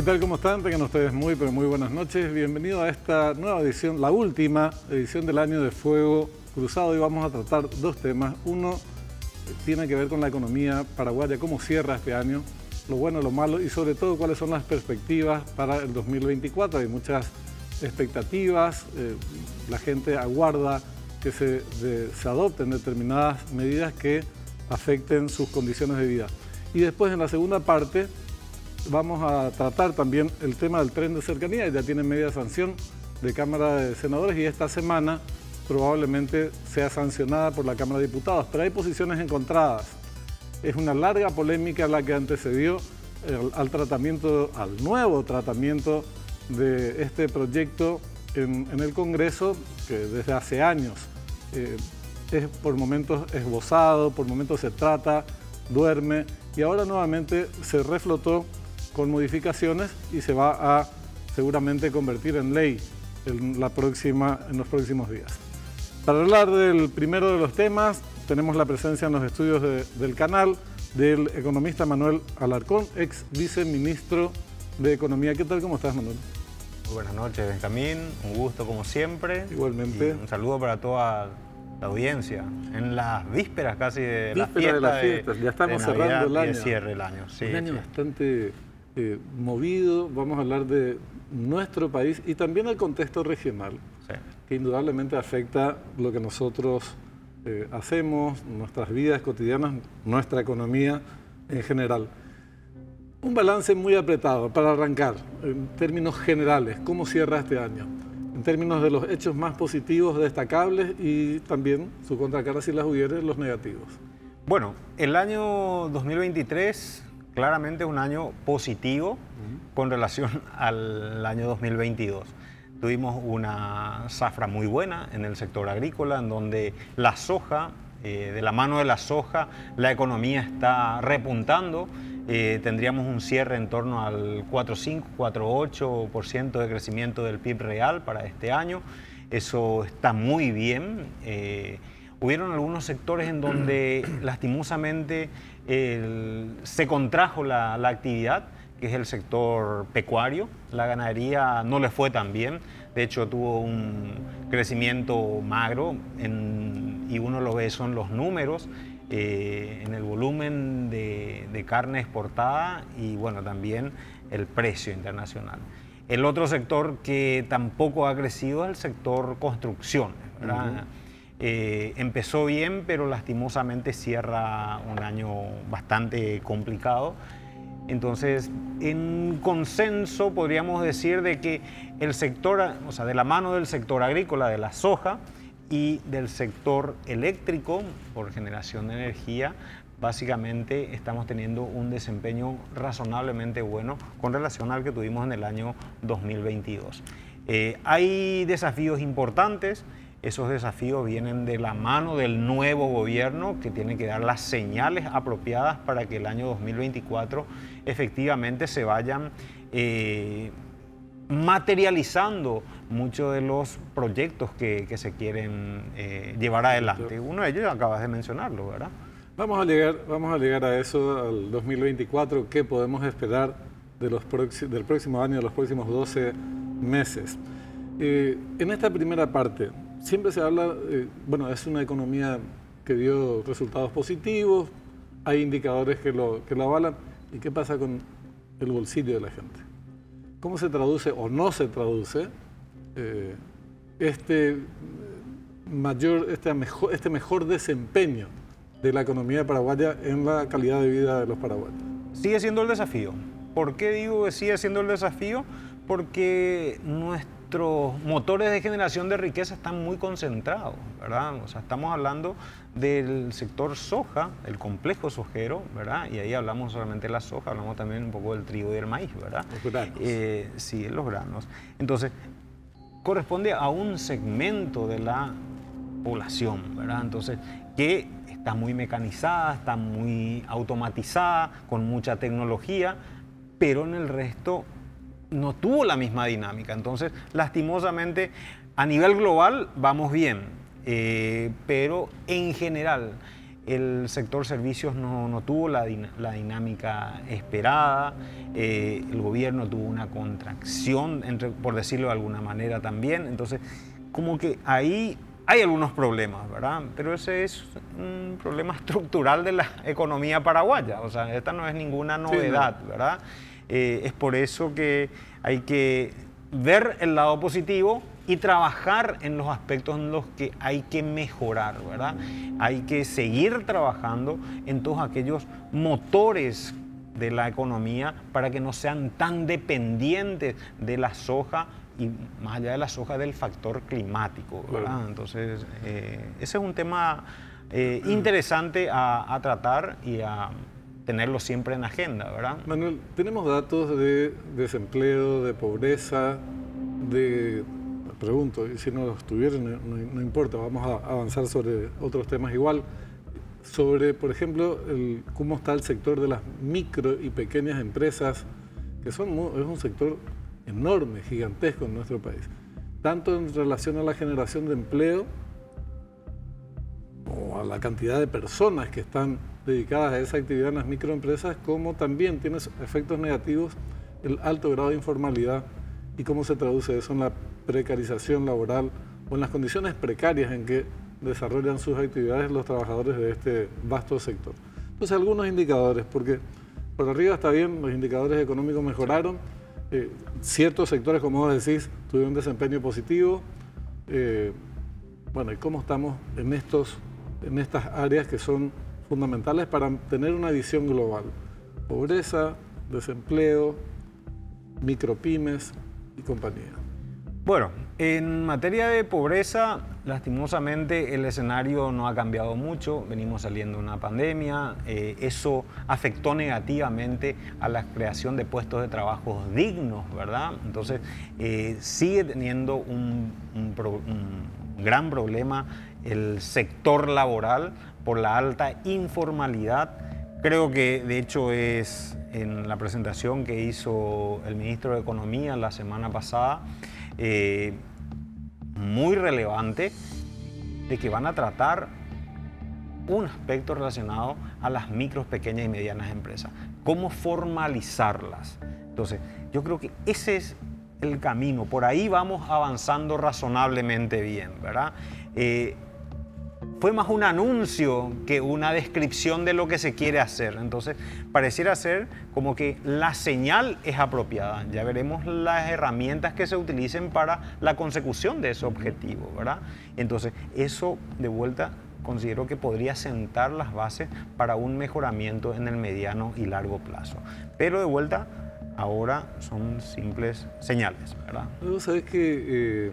tal? ¿Cómo están? Tengan ustedes muy, pero muy buenas noches. Bienvenido a esta nueva edición, la última edición del año de Fuego Cruzado. Hoy vamos a tratar dos temas. Uno tiene que ver con la economía paraguaya, cómo cierra este año, lo bueno, lo malo y sobre todo cuáles son las perspectivas para el 2024. Hay muchas expectativas, la gente aguarda que se adopten determinadas medidas que afecten sus condiciones de vida. Y después, en la segunda parte, vamos a tratar también el tema del tren de cercanía. Ya tiene media sanción de Cámara de Senadores y esta semana probablemente sea sancionada por la Cámara de Diputados. Pero hay posiciones encontradas. Es una larga polémica la que antecedió al nuevo tratamiento de este proyecto en el Congreso, que desde hace años es por momentos esbozado, por momentos se trata, duerme y ahora nuevamente se reflotó con modificaciones y se va a seguramente convertir en ley en los próximos días. Para hablar del primero de los temas, tenemos la presencia en los estudios del canal del economista Manuel Alarcón, ex viceministro de Economía. ¿Qué tal? ¿Cómo estás, Manuel? Muy buenas noches, Benjamín. Un gusto como siempre. Igualmente. Y un saludo para toda la audiencia. En las vísperas casi de la fiesta. Ya estamos cerrando el año. Y de cierre el año. Sí, un año bastante movido. Vamos a hablar de nuestro país y también el contexto regional, que indudablemente afecta lo que nosotros hacemos, nuestras vidas cotidianas, nuestra economía en general. Un balance muy apretado para arrancar, en términos generales, ¿cómo cierra este año? En términos de los hechos más positivos, destacables y también, su contracara si las hubiere, los negativos. Bueno, el año 2023 claramente es un año positivo con relación al año 2022. Tuvimos una zafra muy buena en el sector agrícola, en donde la soja, de la mano de la soja, la economía está repuntando. Tendríamos un cierre en torno al 4,5, 4,8% de crecimiento del PIB real para este año. Eso está muy bien. Hubieron algunos sectores en donde lastimosamente se contrajo la actividad, que es el sector pecuario. La ganadería no le fue tan bien, de hecho tuvo un crecimiento magro y uno lo ve son los números en el volumen de carne exportada y bueno, también el precio internacional. El otro sector que tampoco ha crecido es el sector construcción, ¿verdad? Empezó bien, pero lastimosamente cierra un año bastante complicado. Entonces, en consenso podríamos decir de que el sector, o sea, de la mano del sector agrícola, de la soja y del sector eléctrico por generación de energía, básicamente estamos teniendo un desempeño razonablemente bueno con relación al que tuvimos en el año 2022. Hay desafíos importantes. Esos desafíos vienen de la mano del nuevo gobierno que tiene que dar las señales apropiadas para que el año 2024 efectivamente se vayan materializando muchos de los proyectos que se quieren llevar adelante. Uno de ellos acabas de mencionarlo, ¿verdad? Vamos a llegar a eso, al 2024. ¿Qué podemos esperar del próximo año, de los próximos 12 meses? En esta primera parte, siempre se habla, bueno, es una economía que dio resultados positivos, hay indicadores que lo avalan. ¿Y qué pasa con el bolsillo de la gente? ¿Cómo se traduce o no se traduce este mejor desempeño de la economía paraguaya en la calidad de vida de los paraguayos? Sigue siendo el desafío. ¿Por qué digo que sigue siendo el desafío? Porque nuestros motores de generación de riqueza están muy concentrados, ¿verdad? O sea, estamos hablando del sector soja, el complejo sojero, ¿verdad? Y ahí hablamos solamente de la soja, hablamos también un poco del trigo y del maíz, ¿verdad? Los granos. Sí, los granos. Entonces, corresponde a un segmento de la población, ¿verdad? Entonces, que está muy mecanizada, está muy automatizada, con mucha tecnología, pero en el resto no tuvo la misma dinámica. Entonces, lastimosamente, a nivel global vamos bien, pero en general, el sector servicios no tuvo la dinámica esperada, el gobierno tuvo una contracción, por decirlo de alguna manera también, entonces como que ahí hay algunos problemas, ¿verdad? Pero ese es un problema estructural de la economía paraguaya, o sea, esta no es ninguna novedad, ¿verdad? Es por eso que hay que ver el lado positivo y trabajar en los aspectos en los que hay que mejorar, ¿verdad? Hay que seguir trabajando en todos aquellos motores de la economía para que no sean tan dependientes de la soja y más allá de la soja del factor climático, ¿verdad? Claro. Entonces, ese es un tema interesante a tratar y a tenerlo siempre en agenda, ¿verdad? Manuel, tenemos datos de desempleo, de pobreza, pregunto, y si no los tuvieran, no importa, vamos a avanzar sobre otros temas igual, sobre, por ejemplo, cómo está el sector de las micro y pequeñas empresas, que es un sector enorme, gigantesco en nuestro país, tanto en relación a la generación de empleo o a la cantidad de personas que están dedicadas a esa actividad en las microempresas, como también tiene efectos negativos el alto grado de informalidad y cómo se traduce eso en la precarización laboral o en las condiciones precarias en que desarrollan sus actividades los trabajadores de este vasto sector. Entonces, algunos indicadores, porque por arriba está bien, los indicadores económicos mejoraron, ciertos sectores, como vos decís, tuvieron un desempeño positivo. Bueno, ¿y cómo estamos en estas áreas que son fundamentales para tener una visión global? Pobreza, desempleo, micropymes y compañía. Bueno, en materia de pobreza, lastimosamente el escenario no ha cambiado mucho, venimos saliendo de una pandemia, eso afectó negativamente a la creación de puestos de trabajo dignos, ¿verdad? Entonces, sigue teniendo un gran problema el sector laboral por la alta informalidad. Creo que de hecho es en la presentación que hizo el ministro de Economía la semana pasada, muy relevante, de que van a tratar un aspecto relacionado a las micros, pequeñas y medianas empresas, cómo formalizarlas. Entonces, yo creo que ese es el camino, por ahí vamos avanzando razonablemente bien, ¿verdad? Fue más un anuncio que una descripción de lo que se quiere hacer. Entonces, pareciera ser como que la señal es apropiada. Ya veremos las herramientas que se utilicen para la consecución de ese objetivo, ¿verdad? Entonces, eso de vuelta considero que podría sentar las bases para un mejoramiento en el mediano y largo plazo. Pero de vuelta, ahora son simples señales, ¿verdad? ¿Sabes que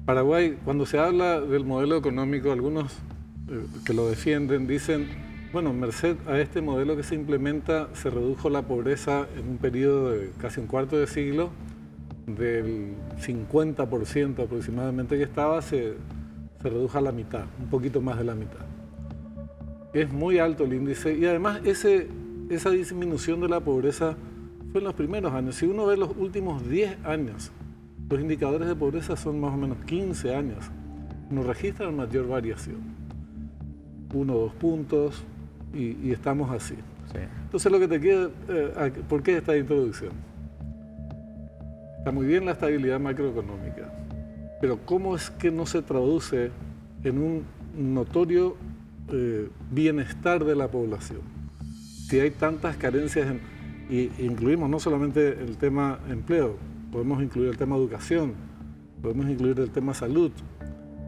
Paraguay, cuando se habla del modelo económico, algunos que lo defienden dicen, bueno, merced a este modelo que se implementa, se redujo la pobreza en un periodo de casi un cuarto de siglo, del 50% aproximadamente que estaba, se redujo a la mitad, un poquito más de la mitad. Es muy alto el índice y además esa disminución de la pobreza fue en los primeros años. Si uno ve los últimos 10 años, los indicadores de pobreza son más o menos 15 años. No registran mayor variación. 1 o 2 puntos y estamos así. Sí. Entonces lo que te queda, ¿por qué esta introducción? Está muy bien la estabilidad macroeconómica, pero ¿cómo es que no se traduce en un notorio bienestar de la población? Si hay tantas carencias, y incluimos no solamente el tema empleo, podemos incluir el tema educación, podemos incluir el tema salud,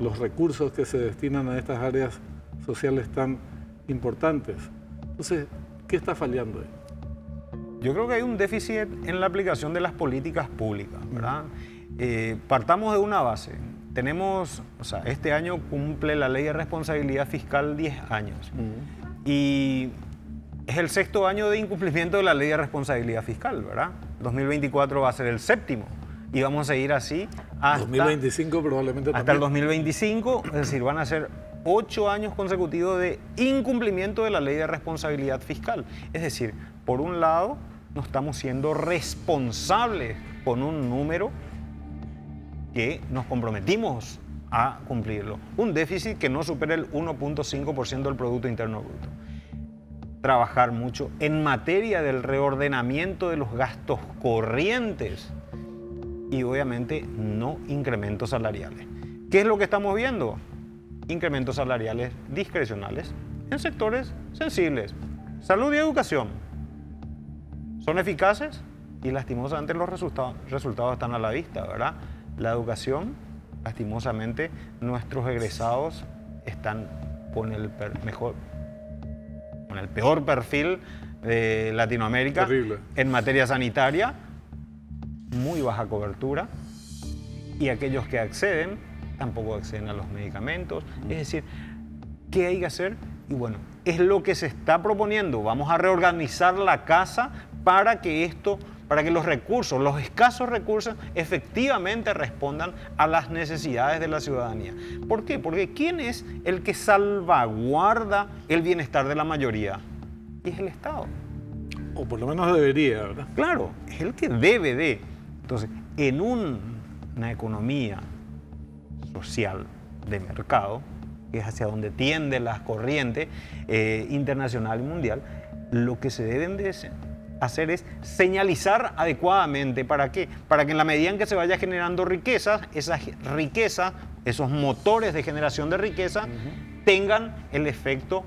los recursos que se destinan a estas áreas sociales tan importantes. Entonces, ¿qué está fallando ahí? Yo creo que hay un déficit en la aplicación de las políticas públicas, ¿verdad? Partamos de una base. Tenemos, este año cumple la Ley de Responsabilidad Fiscal 10 años. Y es el 6º año de incumplimiento de la Ley de Responsabilidad Fiscal, ¿verdad? 2024 va a ser el 7º y vamos a seguir así hasta 2025 probablemente hasta el 2025, es decir, van a ser 8 años consecutivos de incumplimiento de la Ley de Responsabilidad Fiscal. Es decir, por un lado, no estamos siendo responsables con un número que nos comprometimos a cumplirlo. Un déficit que no supere el 1.5% del Producto Interno Bruto. Trabajar mucho en materia del reordenamiento de los gastos corrientes y obviamente no incrementos salariales. ¿Qué es lo que estamos viendo? Incrementos salariales discrecionales en sectores sensibles. Salud y educación. ¿Son eficaces? Y lastimosamente los resultados están a la vista, ¿verdad? La educación, lastimosamente, nuestros egresados están con el peor perfil de Latinoamérica. Terrible. En materia sanitaria, muy baja cobertura, y aquellos que acceden tampoco acceden a los medicamentos. Es decir, ¿qué hay que hacer? Y bueno, es lo que se está proponiendo. Vamos a reorganizar la casa para que los recursos, los escasos recursos, efectivamente respondan a las necesidades de la ciudadanía. ¿Por qué? Porque ¿quién es el que salvaguarda el bienestar de la mayoría? Y es el Estado. O por lo menos debería, ¿verdad? Claro, es el que debe de. Entonces, en una economía social de mercado, que es hacia donde tiende la corriente internacional y mundial, lo que se deben de hacer es señalizar adecuadamente. ¿Para qué? Para que en la medida en que se vaya generando riquezas, esas riquezas, esos motores de generación de riqueza, tengan el efecto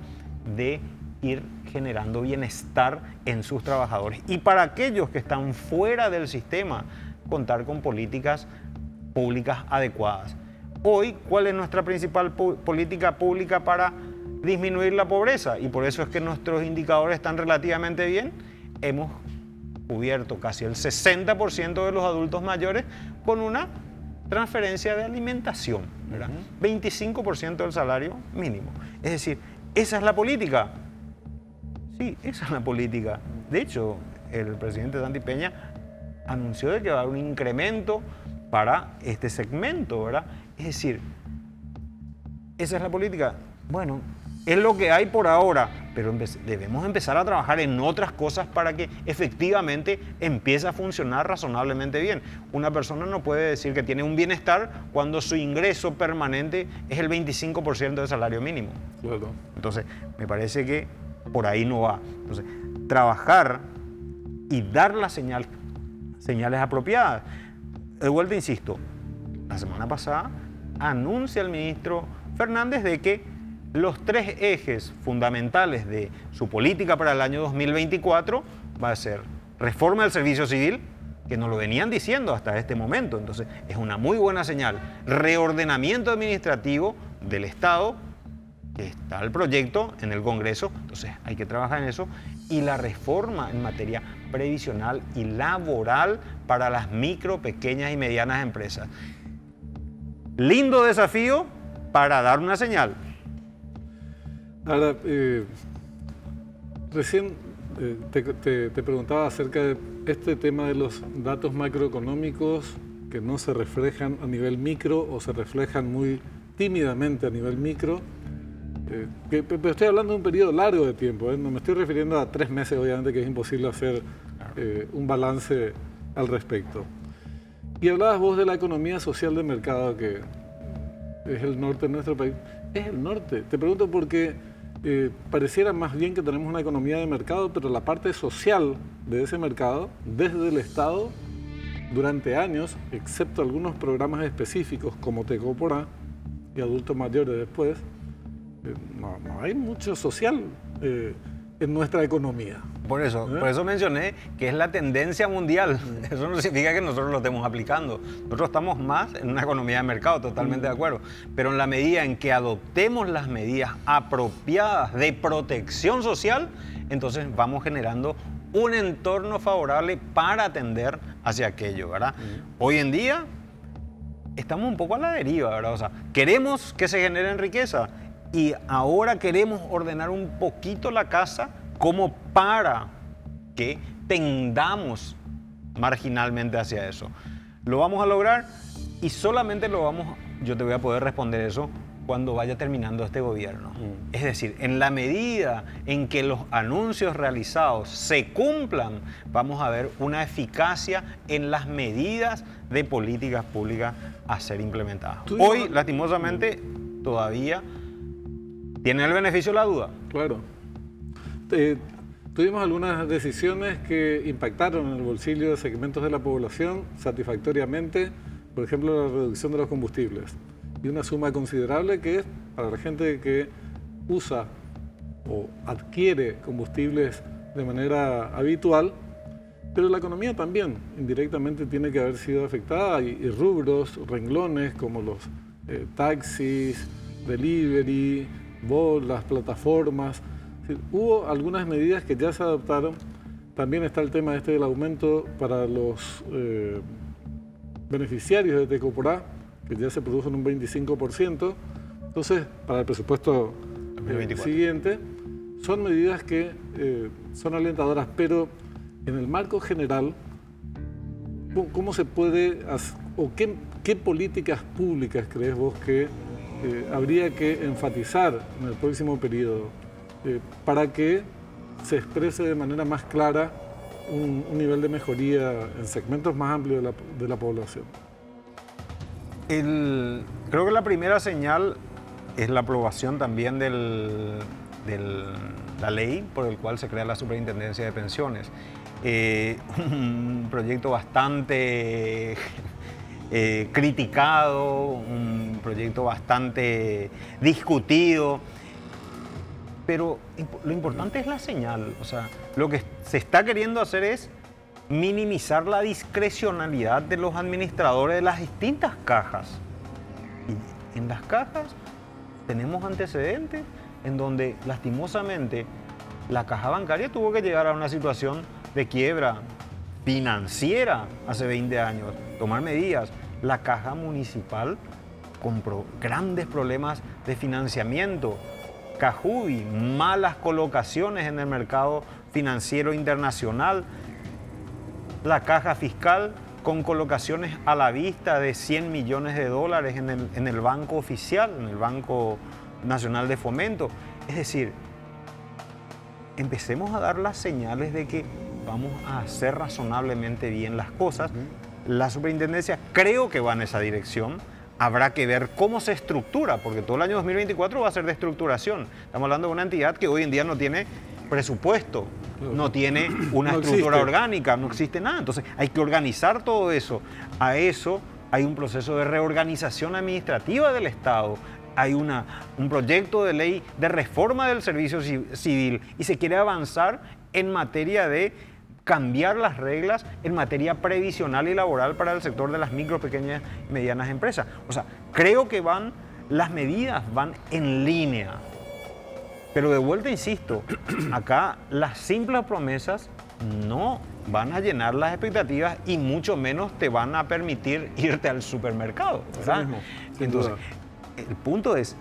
de ir generando bienestar en sus trabajadores. Y para aquellos que están fuera del sistema, contar con políticas públicas adecuadas. Hoy, ¿cuál es nuestra principal política pública para disminuir la pobreza? Y por eso es que nuestros indicadores están relativamente bien. Hemos cubierto casi el 60% de los adultos mayores con una transferencia de alimentación, ¿verdad? 25% del salario mínimo. Es decir, ¿esa es la política? Sí, esa es la política. De hecho, el presidente Santi Peña anunció de que va a haber un incremento para este segmento, ¿verdad? Es decir, esa es la política. Bueno, es lo que hay por ahora, pero debemos empezar a trabajar en otras cosas para que efectivamente empiece a funcionar razonablemente bien. Una persona no puede decir que tiene un bienestar cuando su ingreso permanente es el 25% del salario mínimo. Claro. Entonces, me parece que por ahí no va. Entonces, trabajar y dar las señales apropiadas. De vuelta, insisto, la semana pasada anuncia el ministro Fernández de que los 3 ejes fundamentales de su política para el año 2024 va a ser reforma del servicio civil, que nos lo venían diciendo hasta este momento, entonces es una muy buena señal, reordenamiento administrativo del Estado, que está el proyecto en el Congreso, entonces hay que trabajar en eso, y la reforma en materia previsional y laboral para las micro, pequeñas y medianas empresas. Lindo desafío para dar una señal. Ahora, recién te preguntaba acerca de este tema de los datos macroeconómicos que no se reflejan a nivel micro o se reflejan muy tímidamente a nivel micro. Pero estoy hablando de un periodo largo de tiempo, no me estoy refiriendo a 3 meses, obviamente, que es imposible hacer un balance al respecto. Y hablabas vos de la economía social de mercado, que es el norte de nuestro país. Es el norte. Te pregunto porque pareciera más bien que tenemos una economía de mercado, pero la parte social de ese mercado, desde el Estado, durante años, excepto algunos programas específicos como Tecoporá y adultos mayores después, no hay mucho social en nuestra economía. Por eso mencioné que es la tendencia mundial. Eso no significa que nosotros lo estemos aplicando. Nosotros estamos más en una economía de mercado, totalmente de acuerdo. Pero en la medida en que adoptemos las medidas apropiadas de protección social, entonces vamos generando un entorno favorable para atender hacia aquello, ¿verdad? Hoy en día estamos un poco a la deriva, ¿verdad? O sea, queremos que se genere riqueza y ahora queremos ordenar un poquito la casa como para que tendamos marginalmente hacia eso. Lo vamos a lograr y solamente yo te voy a poder responder eso cuando vaya terminando este gobierno. Es decir, en la medida en que los anuncios realizados se cumplan, vamos a ver una eficacia en las medidas de políticas públicas a ser implementadas. Hoy, lastimosamente, todavía tienen el beneficio de la duda. Claro. Tuvimos algunas decisiones que impactaron en el bolsillo de segmentos de la población satisfactoriamente, por ejemplo, la reducción de los combustibles. Y una suma considerable que es para la gente que usa o adquiere combustibles de manera habitual, pero la economía también indirectamente tiene que haber sido afectada y rubros, renglones como los taxis, delivery, las plataformas. Es decir, hubo algunas medidas que ya se adoptaron. También está el tema del aumento para los beneficiarios de Tecoporá, que ya se produjo en un 25%. Entonces, para el presupuesto siguiente, son medidas que son alentadoras, pero en el marco general, ¿cómo se puede hacer, o qué políticas públicas crees vos que habría que enfatizar en el próximo periodo para que se exprese de manera más clara un nivel de mejoría en segmentos más amplios de la población? Creo que la primera señal es la aprobación también de la ley por el cual se crea la Superintendencia de Pensiones. Un proyecto bastante criticado, un proyecto bastante discutido, pero lo importante es la señal. O sea, lo que se está queriendo hacer es minimizar la discrecionalidad de los administradores de las distintas cajas. Y en las cajas tenemos antecedentes en donde lastimosamente la caja bancaria tuvo que llegar a una situación de quiebra financiera hace 20 años, tomar medidas. La caja municipal con grandes problemas de financiamiento. Cajubi, malas colocaciones en el mercado financiero internacional. La caja fiscal con colocaciones a la vista de 100 millones de dólares en el banco oficial, en el Banco Nacional de Fomento. Es decir, empecemos a dar las señales de que vamos a hacer razonablemente bien las cosas. La superintendencia creo que va en esa dirección. Habrá que ver cómo se estructura, porque todo el año 2024 va a ser de estructuración. Estamos hablando de una entidad que hoy en día no tiene presupuesto, no tiene una estructura orgánica, no existe nada. Entonces hay que organizar todo eso. A eso hay un proceso de reorganización administrativa del Estado. Hay un proyecto de ley de reforma del servicio civil y se quiere avanzar en materia de cambiar las reglas en materia previsional y laboral para el sector de las micro, pequeñas y medianas empresas. O sea, creo que las medidas van en línea. Pero de vuelta, insisto, acá las simples promesas no van a llenar las expectativas y mucho menos te van a permitir irte al supermercado, ¿verdad? Entonces, el punto es,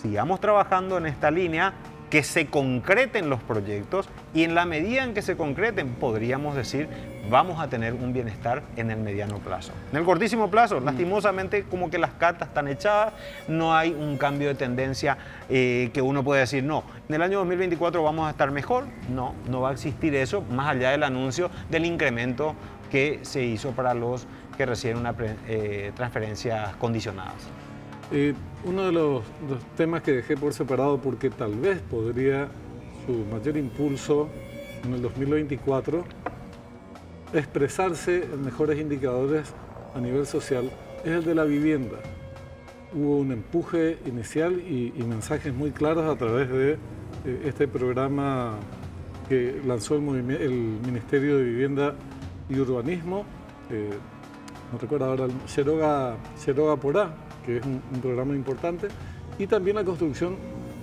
sigamos trabajando en esta línea, que se concreten los proyectos y en la medida en que se concreten podríamos decir vamos a tener un bienestar en el mediano plazo. En el cortísimo plazo, lastimosamente, como que las cartas están echadas, no hay un cambio de tendencia que uno puede decir, no, en el año 2024 vamos a estar mejor. No, no va a existir eso, más allá del anuncio del incremento que se hizo para los que reciben transferencias condicionadas. Uno de los temas que dejé por separado porque tal vez podría su mayor impulso en el 2024 expresarse en mejores indicadores a nivel social es el de la vivienda. Hubo un empuje inicial y mensajes muy claros a través de este programa que lanzó el Ministerio de Vivienda y Urbanismo, no recuerdo ahora, Quiroga Porá, que es un programa importante, y también la construcción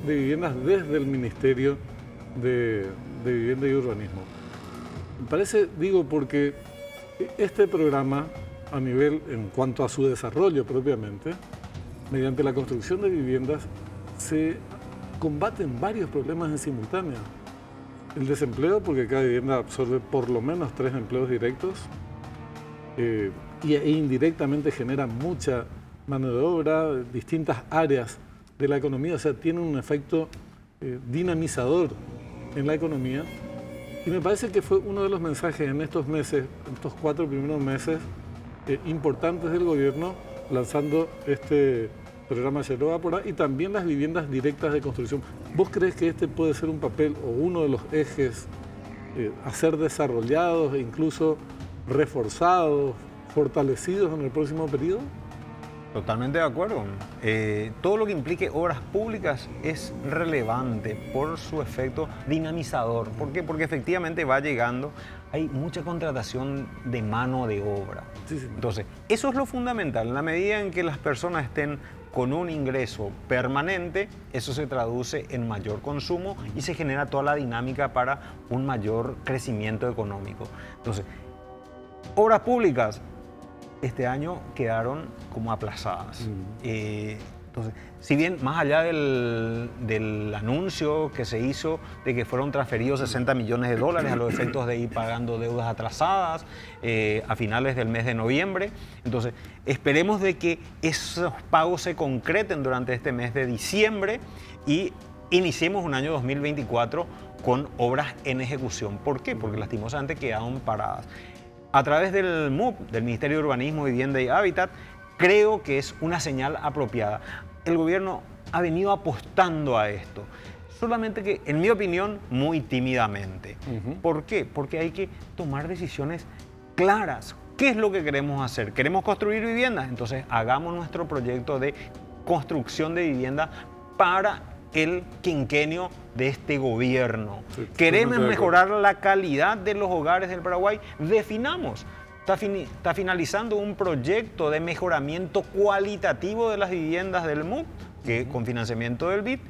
de viviendas desde el Ministerio de Vivienda y Urbanismo. Me parece, digo, porque este programa, en cuanto a su desarrollo propiamente, mediante la construcción de viviendas, se combaten varios problemas en simultáneo. El desempleo, porque cada vivienda absorbe por lo menos 3 empleos directos, e indirectamente genera mucha mano de obra, distintas áreas de la economía, o sea, tiene un efecto dinamizador en la economía. Y me parece que fue uno de los mensajes en estos meses, en estos 4 primeros meses importantes del gobierno, lanzando este programa Yeroa y también las viviendas directas de construcción. ¿Vos crees que este puede ser un papel o uno de los ejes a ser desarrollados e incluso reforzados, fortalecidos en el próximo periodo? Totalmente de acuerdo. Todo lo que implique obras públicas es relevante por su efecto dinamizador. ¿Por qué? Porque efectivamente va llegando, hay mucha contratación de mano de obra. Sí, sí. Entonces, eso es lo fundamental. En la medida en que las personas estén con un ingreso permanente, eso se traduce en mayor consumo y se genera toda la dinámica para un mayor crecimiento económico. Entonces, obras públicas este año quedaron como aplazadas. Entonces, si bien más allá del anuncio que se hizo de que fueron transferidos 60 millones de dólares a los efectos de ir pagando deudas atrasadas a finales del mes de noviembre, entonces esperemos de que esos pagos se concreten durante este mes de diciembre y iniciemos un año 2024 con obras en ejecución. ¿Por qué? Porque lastimosamente quedaron paradas. A través del MUP, del Ministerio de Urbanismo, Vivienda y Hábitat, creo que es una señal apropiada. El gobierno ha venido apostando a esto, solamente que, en mi opinión, muy tímidamente. ¿Por qué? Porque hay que tomar decisiones claras. ¿Qué es lo que queremos hacer? ¿Queremos construir viviendas? Entonces, hagamos nuestro proyecto de construcción de vivienda para el quinquenio de este gobierno. Sí, queremos mejorar la calidad de los hogares del Paraguay, definamos. Está finalizando un proyecto de mejoramiento cualitativo de las viviendas del MUP, que con financiamiento del BID,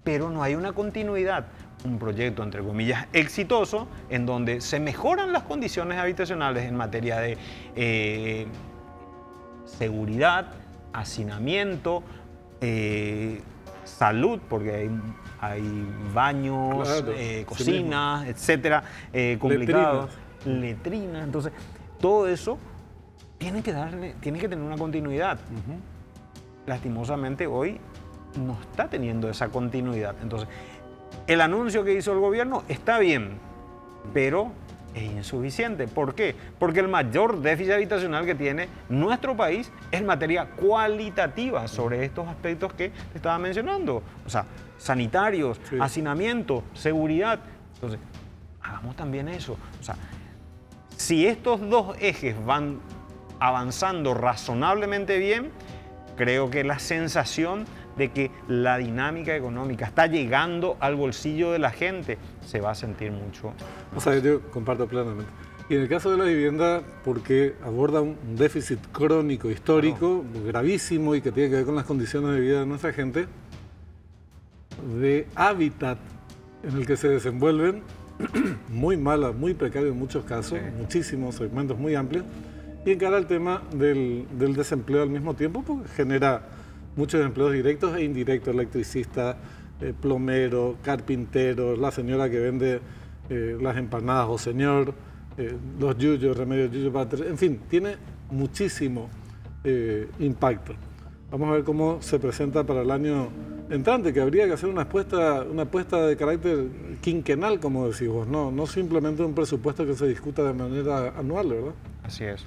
pero no hay una continuidad. Un proyecto, entre comillas, exitoso, en donde se mejoran las condiciones habitacionales en materia de seguridad, hacinamiento, salud, porque hay baños, claro, cocinas, etcétera, complicados, letrinas. Entonces, todo eso tiene que tener una continuidad. Lastimosamente hoy no está teniendo esa continuidad. Entonces, el anuncio que hizo el gobierno está bien, pero es insuficiente. ¿Por qué? Porque el mayor déficit habitacional que tiene nuestro país es en materia cualitativa sobre estos aspectos que te estaba mencionando. O sea, sanitarios, sí, hacinamiento, seguridad. Entonces, hagamos también eso. O sea, si estos dos ejes van avanzando razonablemente bien, creo que la sensación de que la dinámica económica está llegando al bolsillo de la gente se va a sentir mucho. O sea, yo comparto plenamente. Y en el caso de la vivienda, porque aborda un déficit crónico, histórico, claro, gravísimo y que tiene que ver con las condiciones de vida de nuestra gente, de hábitat en el que se desenvuelven, muy mala, muy precario en muchos casos, sí, muchísimos segmentos muy amplios, y encara el tema del desempleo al mismo tiempo, porque genera muchos empleos directos e indirectos, electricista, plomero, carpintero, la señora que vende las empanadas o señor, los yuyos, remedios yuyos, en fin, tiene muchísimo impacto. Vamos a ver cómo se presenta para el año entrante, que habría que hacer una apuesta de carácter quinquenal, como decís vos, no simplemente un presupuesto que se discuta de manera anual, ¿verdad? Así es.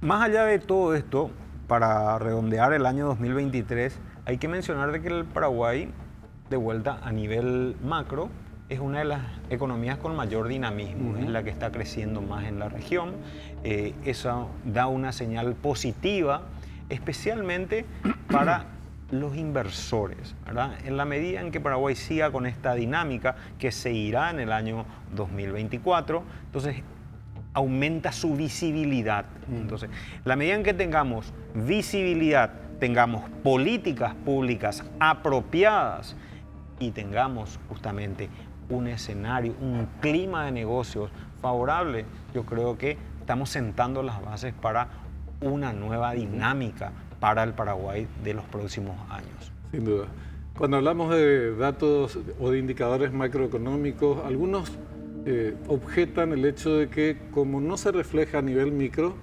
Más allá de todo esto, para redondear el año 2023, hay que mencionar de que el Paraguay, de vuelta a nivel macro, es una de las economías con mayor dinamismo, es la que está creciendo más en la región. Eso da una señal positiva, especialmente para los inversores, ¿verdad? En la medida en que Paraguay siga con esta dinámica que se irá en el año 2024, entonces aumenta su visibilidad. Entonces, la medida en que tengamos visibilidad, tengamos políticas públicas apropiadas y tengamos justamente un escenario, un clima de negocios favorable, yo creo que estamos sentando las bases para una nueva dinámica para el Paraguay de los próximos años. Sin duda. Cuando hablamos de datos o de indicadores macroeconómicos, algunos objetan el hecho de que como no se refleja a nivel micro,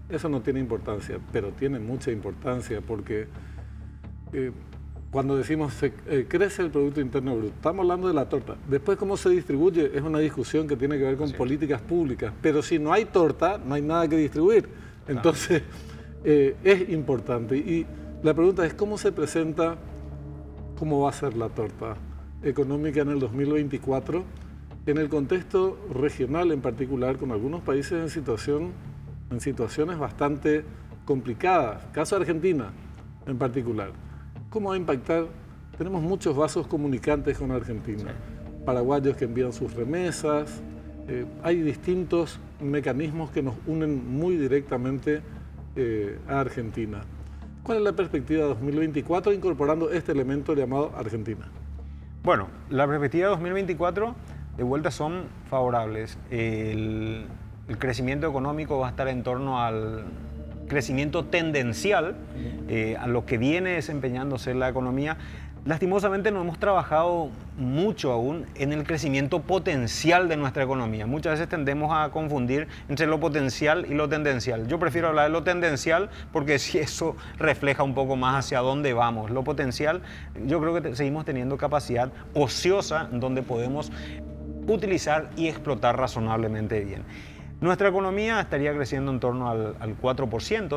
eso no tiene importancia, pero tiene mucha importancia porque cuando decimos crece el Producto Interno Bruto, estamos hablando de la torta. Después, cómo se distribuye es una discusión que tiene que ver con políticas públicas. Pero si no hay torta, no hay nada que distribuir. Entonces, es importante. Y la pregunta es, ¿cómo se presenta, cómo va a ser la torta económica en el 2024, en el contexto regional en particular, con algunos países en situaciones bastante complicadas? Caso Argentina en particular. ¿Cómo va a impactar? Tenemos muchos vasos comunicantes con Argentina. Paraguayos que envían sus remesas. Hay distintos mecanismos que nos unen muy directamente a Argentina. ¿Cuál es la perspectiva de 2024 incorporando este elemento llamado Argentina? Bueno, la perspectiva de 2024 de vuelta son favorables. El crecimiento económico va a estar en torno al crecimiento tendencial, a lo que viene desempeñándose la economía. Lastimosamente no hemos trabajado mucho aún en el crecimiento potencial de nuestra economía. Muchas veces tendemos a confundir entre lo potencial y lo tendencial. Yo prefiero hablar de lo tendencial porque si eso refleja un poco más hacia dónde vamos. Lo potencial, yo creo que seguimos teniendo capacidad ociosa donde podemos utilizar y explotar razonablemente bien. Nuestra economía estaría creciendo en torno al 4%,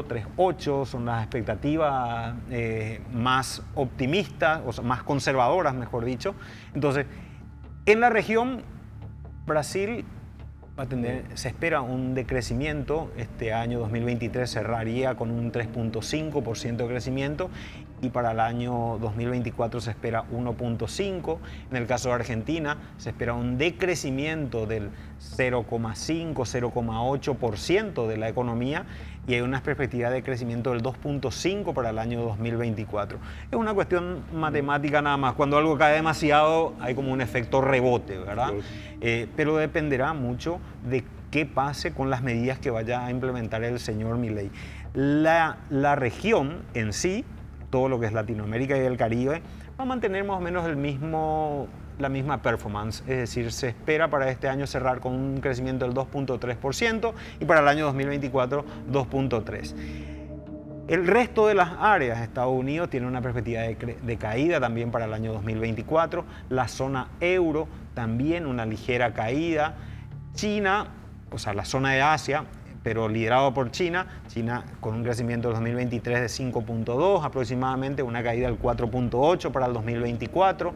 3,8%, son las expectativas más optimistas, o sea, más conservadoras, mejor dicho. Entonces, en la región, Brasil va a tener, se espera un decrecimiento. Este año 2023 cerraría con un 3,5% de crecimiento y para el año 2024 se espera 1,5%. En el caso de Argentina se espera un decrecimiento del 0,5, 0,8% de la economía y hay una perspectiva de crecimiento del 2,5% para el año 2024. Es una cuestión matemática nada más. Cuando algo cae demasiado hay como un efecto rebote, ¿verdad? Pero dependerá mucho de qué pase con las medidas que vaya a implementar el señor Milei. La región en sí, todo lo que es Latinoamérica y el Caribe, va a mantener más o menos la misma performance, es decir, se espera para este año cerrar con un crecimiento del 2,3% y para el año 2024 2,3%. El resto de las áreas, Estados Unidos tiene una perspectiva de caída también para el año 2024, la zona euro también una ligera caída, China, o sea, la zona de Asia, pero liderado por China con un crecimiento del 2023 de 5,2 aproximadamente, una caída del 4,8 para el 2024.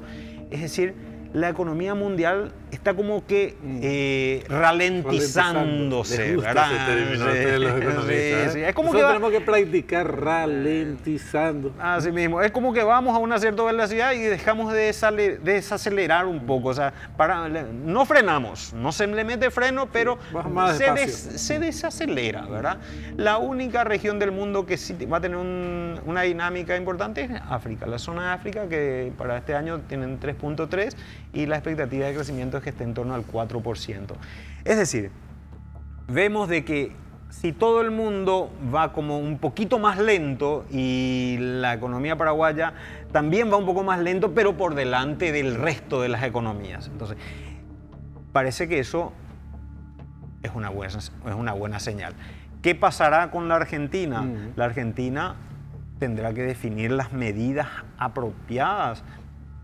Es decir, la economía mundial está como que ralentizándose, ¿verdad? Sí. Es como que tenemos que practicar ralentizando. Así mismo, es como que vamos a una cierta velocidad y dejamos de desacelerar un poco, o sea, no frenamos, no se le mete freno, pero se desacelera, ¿verdad? La única región del mundo que sí va a tener una dinámica importante es África, la zona de África, que para este año tienen 3,3 y la expectativa de crecimiento es que esté en torno al 4%. Es decir, vemos de que si todo el mundo va como un poquito más lento y la economía paraguaya también va un poco más lento, pero por delante del resto de las economías. Entonces, parece que eso es una buena señal. ¿Qué pasará con la Argentina? La Argentina tendrá que definir las medidas apropiadas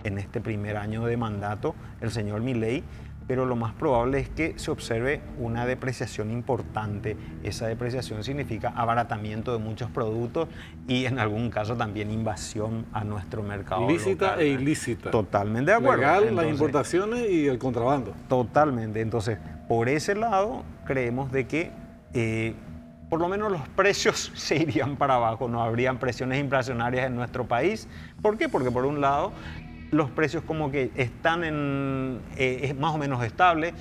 en este primer año de mandato el señor Milei, pero lo más probable es que se observe una depreciación importante. Esa depreciación significa abaratamiento de muchos productos y en algún caso también invasión a nuestro mercado lícita local, e ilícita. Totalmente de acuerdo. Legal, entonces, las importaciones y el contrabando. Totalmente. Entonces, por ese lado, creemos de que por lo menos los precios se irían para abajo, no habrían presiones inflacionarias en nuestro país. ¿Por qué? Porque por un lado, los precios como que están es más o menos estable.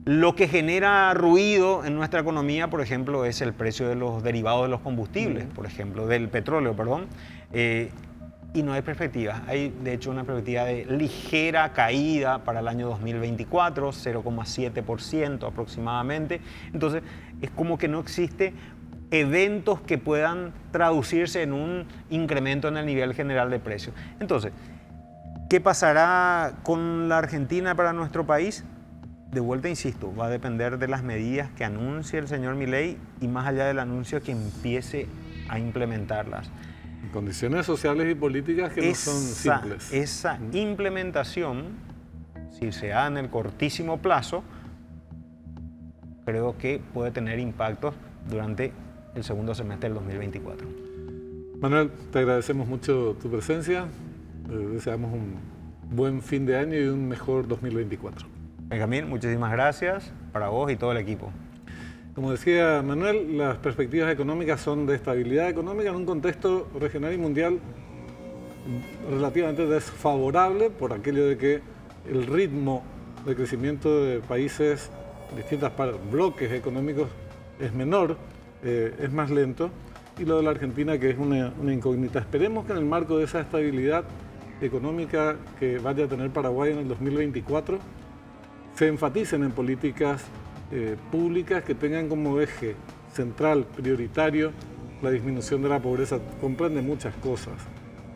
Lo que genera ruido en nuestra economía, por ejemplo, es el precio de los derivados de los combustibles, por ejemplo, del petróleo, perdón. Y no hay perspectivas. Hay, de hecho, una perspectiva de ligera caída para el año 2024, 0,7% aproximadamente. Entonces, es como que no existe eventos que puedan traducirse en un incremento en el nivel general de precios. Entonces, ¿qué pasará con la Argentina para nuestro país? De vuelta, insisto, va a depender de las medidas que anuncie el señor Milei y más allá del anuncio que empiece a implementarlas. Condiciones sociales y políticas que no son simples. Esa implementación, si se da en el cortísimo plazo, creo que puede tener impactos durante el segundo semestre del 2024. Manuel, te agradecemos mucho tu presencia. Deseamos un buen fin de año y un mejor 2024. Benjamín, muchísimas gracias para vos y todo el equipo. Como decía Manuel, las perspectivas económicas son de estabilidad económica en un contexto regional y mundial relativamente desfavorable por aquello de que el ritmo de crecimiento de países, distintos bloques económicos, es menor, es más lento, y lo de la Argentina, que es una incógnita. Esperemos que en el marco de esa estabilidad económica que vaya a tener Paraguay en el 2024, se enfaticen en políticas públicas que tengan como eje central, prioritario, la disminución de la pobreza. Comprende muchas cosas.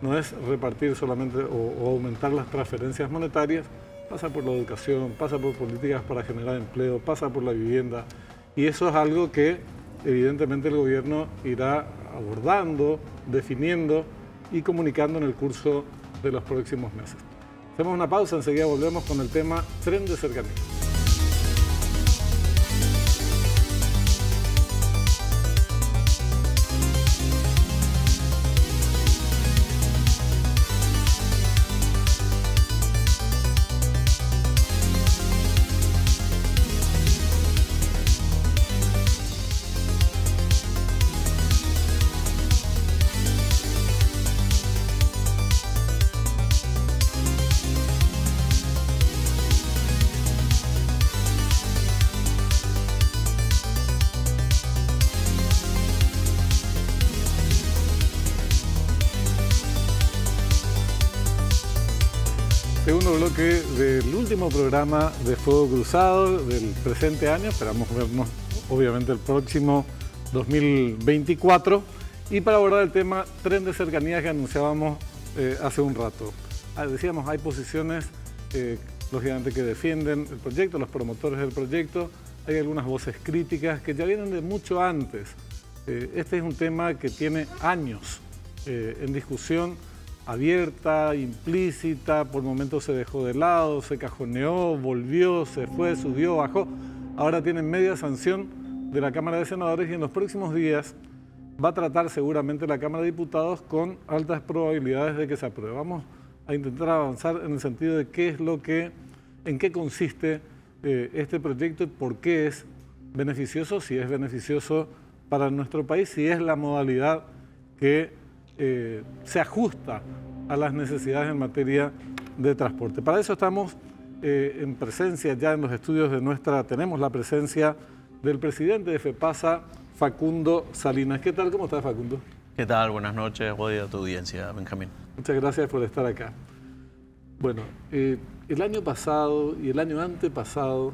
No es repartir solamente o aumentar las transferencias monetarias, pasa por la educación, pasa por políticas para generar empleo, pasa por la vivienda. Y eso es algo que evidentemente el gobierno irá abordando, definiendo y comunicando en el curso de los próximos meses. Hacemos una pausa, enseguida volvemos con el tema Tren de Cercanía. Segundo bloque del último programa de Fuego Cruzado del presente año. Esperamos vernos obviamente el próximo 2024. Y para abordar el tema Tren de Cercanías que anunciábamos hace un rato. Decíamos, hay posiciones lógicamente que defienden el proyecto, los promotores del proyecto. Hay algunas voces críticas que ya vienen de mucho antes. Este es un tema que tiene años en discusión, abierta, implícita, por momentos se dejó de lado, se cajoneó, volvió, se fue, subió, bajó. Ahora tienen media sanción de la Cámara de Senadores y en los próximos días va a tratar seguramente la Cámara de Diputados con altas probabilidades de que se apruebe. Vamos a intentar avanzar en el sentido de qué es lo que, en qué consiste este proyecto y por qué es beneficioso, si es beneficioso para nuestro país, si es la modalidad que se ajusta a las necesidades en materia de transporte. Para eso estamos en presencia ya en los estudios de tenemos la presencia del presidente de FEPASA, Facundo Salinas. ¿Qué tal? ¿Cómo estás, Facundo? ¿Qué tal? Buenas noches, voy a tu audiencia, Benjamín. Muchas gracias por estar acá. Bueno, el año pasado y el año antepasado,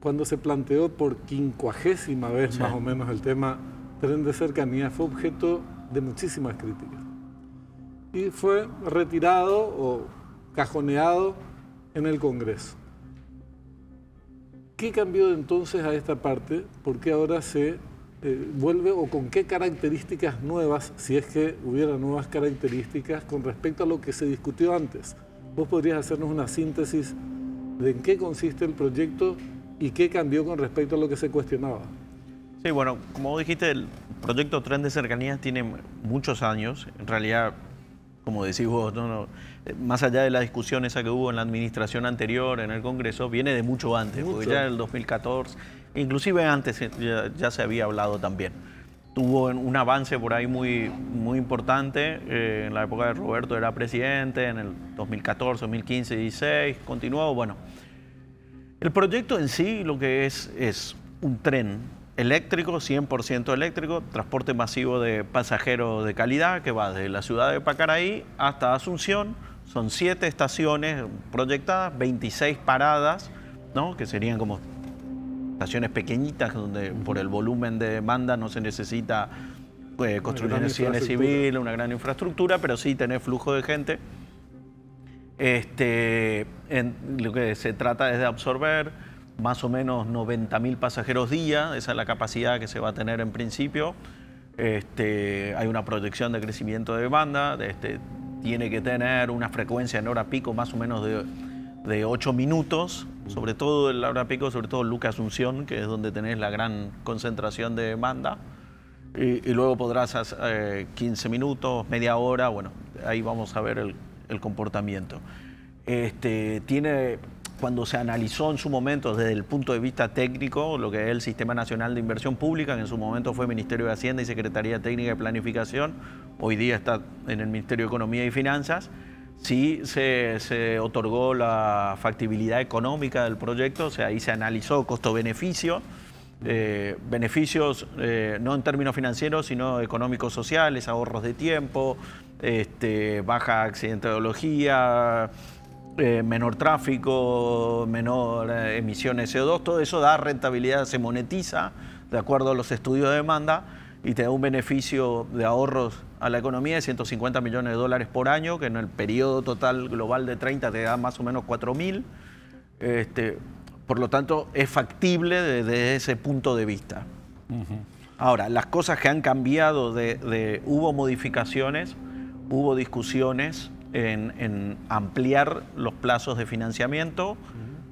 cuando se planteó por 50ª vez más o menos el tema Tren de Cercanía, fue objeto de muchísimas críticas y fue retirado o cajoneado en el Congreso. ¿Qué cambió de entonces a esta parte? ¿Por qué ahora se vuelve o con qué características nuevas, si es que hubiera nuevas características con respecto a lo que se discutió antes? ¿Vos podrías hacernos una síntesis de en qué consiste el proyecto y qué cambió con respecto a lo que se cuestionaba? Sí, bueno, como dijiste, el proyecto Tren de Cercanías tiene muchos años. En realidad, como decís vos, más allá de la discusión esa que hubo en la administración anterior, en el Congreso, viene de mucho antes, porque ya en el 2014, inclusive antes ya se había hablado también. Tuvo un avance por ahí muy importante, en la época de Roberto era presidente, en el 2014, 2015, 2016, continuó, bueno. El proyecto en sí lo que es un tren eléctrico, 100% eléctrico, transporte masivo de pasajeros de calidad que va desde la ciudad de Pacaraí hasta Asunción. Son 7 estaciones proyectadas, 26 paradas, ¿no? Que serían como estaciones pequeñitas donde por el volumen de demanda no se necesita construir cine civil, una gran infraestructura, pero sí tener flujo de gente. Lo que se trata es de absorber más o menos 90.000 pasajeros día, esa es la capacidad que se va a tener en principio, Hay una proyección de crecimiento de demanda, tiene que tener una frecuencia en hora pico más o menos de 8 minutos, sobre todo en la hora pico, sobre todo Luque Asunción, que es donde tenés la gran concentración de demanda, y luego podrás hacer 15 minutos, media hora, bueno, ahí vamos a ver el comportamiento. Cuando se analizó en su momento desde el punto de vista técnico lo que es el Sistema Nacional de Inversión Pública, que en su momento fue Ministerio de Hacienda y Secretaría Técnica de Planificación, hoy día está en el Ministerio de Economía y Finanzas, sí se otorgó la factibilidad económica del proyecto, o sea, ahí se analizó costo-beneficio, beneficios no en términos financieros, sino económicos sociales, ahorros de tiempo, baja accidentología, menor tráfico, menor emisiones de CO2, todo eso da rentabilidad, se monetiza de acuerdo a los estudios de demanda y te da un beneficio de ahorros a la economía de 150 millones de dólares por año, que en el periodo total global de 30 te da más o menos 4.000. Por lo tanto, es factible desde ese punto de vista. Ahora, las cosas que han cambiado, hubo modificaciones, hubo discusiones en ampliar los plazos de financiamiento,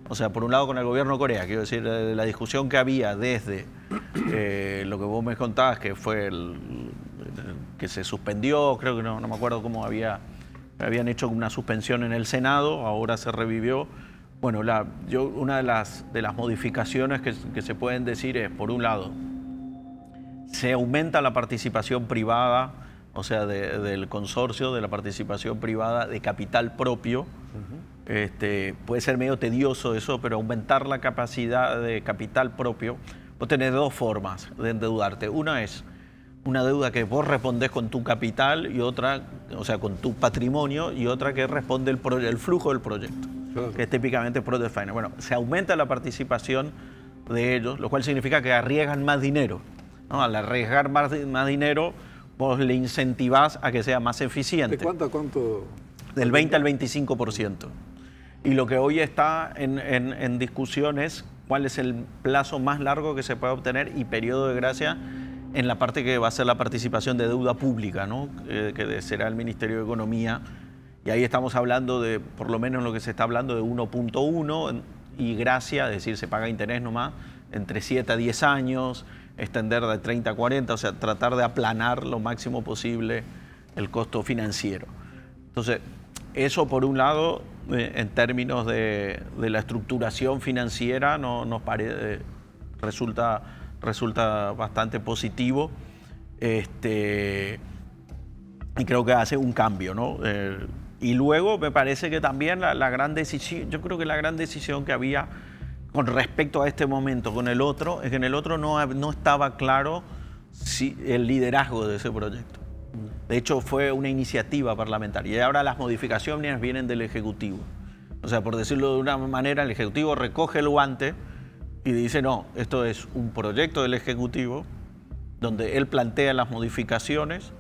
o sea, por un lado con el gobierno de Corea, quiero decir, la discusión que había desde lo que vos me contabas, que fue que se suspendió, creo que no me acuerdo cómo habían hecho una suspensión en el Senado, ahora se revivió. Bueno, una de las modificaciones que se pueden decir es, por un lado, se aumenta la participación privada, o sea, del consorcio, de la participación privada de capital propio. Puede ser medio tedioso eso, pero aumentar la capacidad de capital propio, vos tenés dos formas de endeudarte. Una es una deuda que vos respondés con tu capital y otra, o sea, con tu patrimonio, y otra que responde el flujo del proyecto, claro, que es típicamente Project Finance. Bueno, se aumenta la participación de ellos, lo cual significa que arriesgan más dinero, ¿no? Al arriesgar más dinero, vos le incentivás a que sea más eficiente. ¿De cuánto a cuánto? Del 20 al 25%. Y lo que hoy está en discusión es cuál es el plazo más largo que se puede obtener y periodo de gracia en la parte que va a ser la participación de deuda pública, ¿no? Que será el Ministerio de Economía. Y ahí estamos hablando de, por lo menos lo que se está hablando, de 1.1 y gracia, es decir, se paga interés nomás, entre 7 a 10 años, extender de 30 a 40, o sea, tratar de aplanar lo máximo posible el costo financiero. Entonces, eso por un lado, en términos de la estructuración financiera, resulta bastante positivo, y creo que hace un cambio, ¿no? Y luego me parece que también la gran decisión, yo creo que la gran decisión que había con respecto a este momento con el otro, es que en el otro no estaba claro el liderazgo de ese proyecto. De hecho, fue una iniciativa parlamentaria y ahora las modificaciones vienen del Ejecutivo. O sea, por decirlo de una manera, el Ejecutivo recoge el guante y dice, no, esto es un proyecto del Ejecutivo donde él plantea las modificaciones,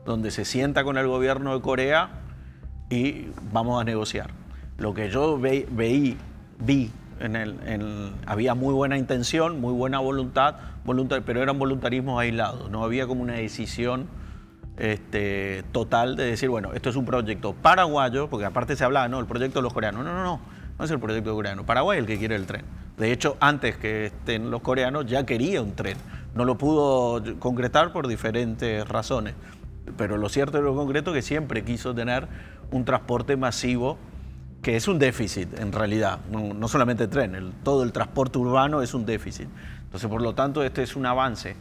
donde se sienta con el gobierno de Corea y vamos a negociar. Lo que yo vi, había muy buena intención, muy buena voluntad, pero eran voluntariosmos aislados, no había como una decisión total de decir, bueno, esto es un proyecto paraguayo, porque aparte se hablaba, no, el proyecto de los coreanos. No es el proyecto coreano. Paraguay es el que quiere el tren. De hecho, antes que estén los coreanos, ya quería un tren. No lo pudo concretar por diferentes razones. Pero lo cierto y lo concreto es que siempre quiso tener un transporte masivo, que es un déficit en realidad. No solamente el tren, todo el transporte urbano es un déficit. Entonces, por lo tanto, este es un avance.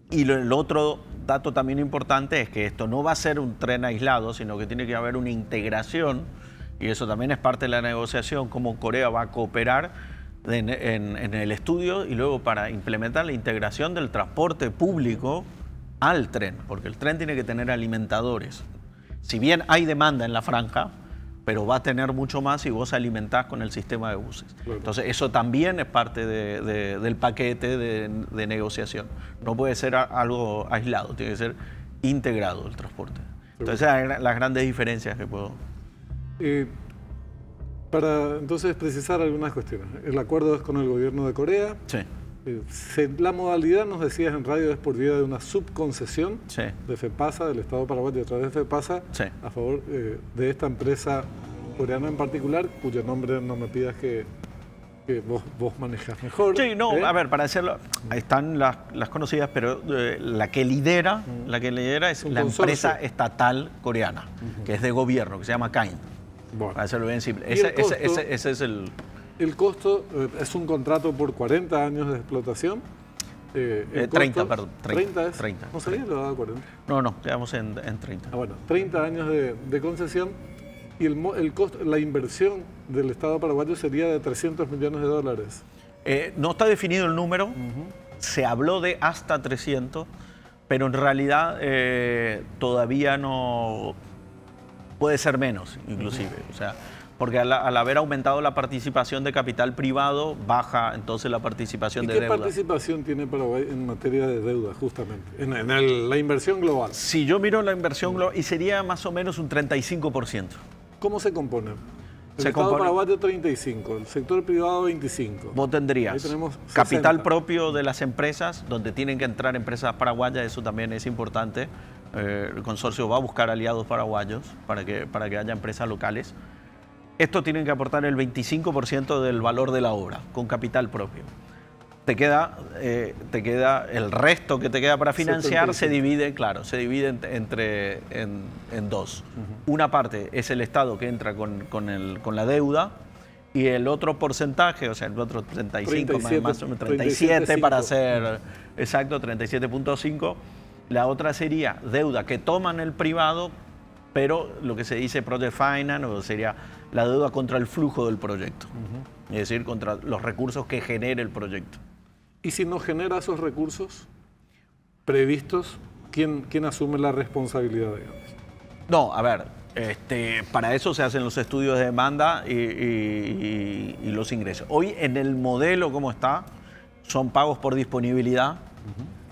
Y el otro dato también importante es que esto no va a ser un tren aislado, sino que tiene que haber una integración, y eso también es parte de la negociación, cómo Corea va a cooperar en el estudio y luego para implementar la integración del transporte público al tren, porque el tren tiene que tener alimentadores. Si bien hay demanda en la franja, pero va a tener mucho más si vos alimentás con el sistema de buses. Claro. Entonces, eso también es parte del paquete de negociación. No puede ser algo aislado, tiene que ser integrado el transporte. Entonces, esas son las grandes diferencias que puedo... Para entonces precisar algunas cuestiones. El acuerdo es con el gobierno de Corea. Sí. La modalidad, nos decías en radio, es por vía de una subconcesión Sí. de FEPASA, del Estado paraguayo a través de FEPASA, Sí. a favor de esta empresa coreana en particular, cuyo nombre no me pidas que vos manejas mejor. Sí, no, a ver, para hacerlo, están las conocidas, pero la que lidera es Un la consorcio. empresa estatal coreana, que es de gobierno, que se llama KAIN. Bueno. Para hacerlo bien simple. ¿Y el costo? Ese es el... El costo es un contrato por 40 años de explotación. El 30, costo- perdón. 30 es. 30. No sabía, lo daba 40. No, quedamos en 30. Ah, bueno, 30 años de concesión y el costo, la inversión del Estado paraguayo sería de 300 millones de dólares. No está definido el número, se habló de hasta 300, pero en realidad todavía no puede ser menos, inclusive. O sea, porque al haber aumentado la participación de capital privado, baja entonces la participación ¿Y de qué deuda. participación tiene Paraguay en materia de deuda, justamente? En la inversión global. Si yo miro la inversión global, y sería más o menos un 35%. ¿Cómo se compone? El Se Estado compone- paraguayo 35, el sector privado 25. Vos Ahí tendrías tenemos capital 60. propio de las empresas, donde tienen que entrar empresas paraguayas, eso también es importante. El consorcio va a buscar aliados paraguayos para que haya empresas locales. Estos tienen que aportar el 25% del valor de la obra, con capital propio. Te queda el resto que te queda para financiar, 75. se divide en dos. Una parte es el Estado que entra con la deuda, y el otro porcentaje, o sea, el otro 35, más o menos 37 para ser exacto, 37.5. La otra sería deuda que toman el privado, pero lo que se dice project finance, o sería la deuda contra el flujo del proyecto. Es decir, contra los recursos que genere el proyecto. Y si no genera esos recursos previstos, ¿quién asume la responsabilidad, digamos? No, a ver, para eso se hacen los estudios de demanda y los ingresos. Hoy en el modelo como está, son pagos por disponibilidad.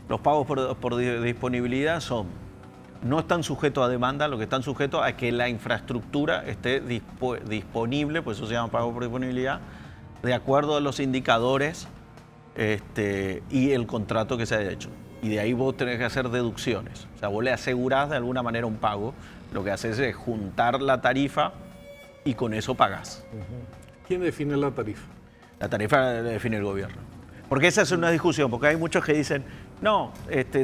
Los pagos por disponibilidad no están sujetos a demanda, lo que están sujetos a que la infraestructura esté disponible, pues eso se llama pago por disponibilidad, de acuerdo a los indicadores y el contrato que se haya hecho. Y de ahí vos tenés que hacer deducciones. O sea, vos le asegurás de alguna manera un pago. Lo que haces es juntar la tarifa y con eso pagás. ¿Quién define la tarifa? La tarifa la define el gobierno. Porque esa es una discusión, porque hay muchos que dicen, no,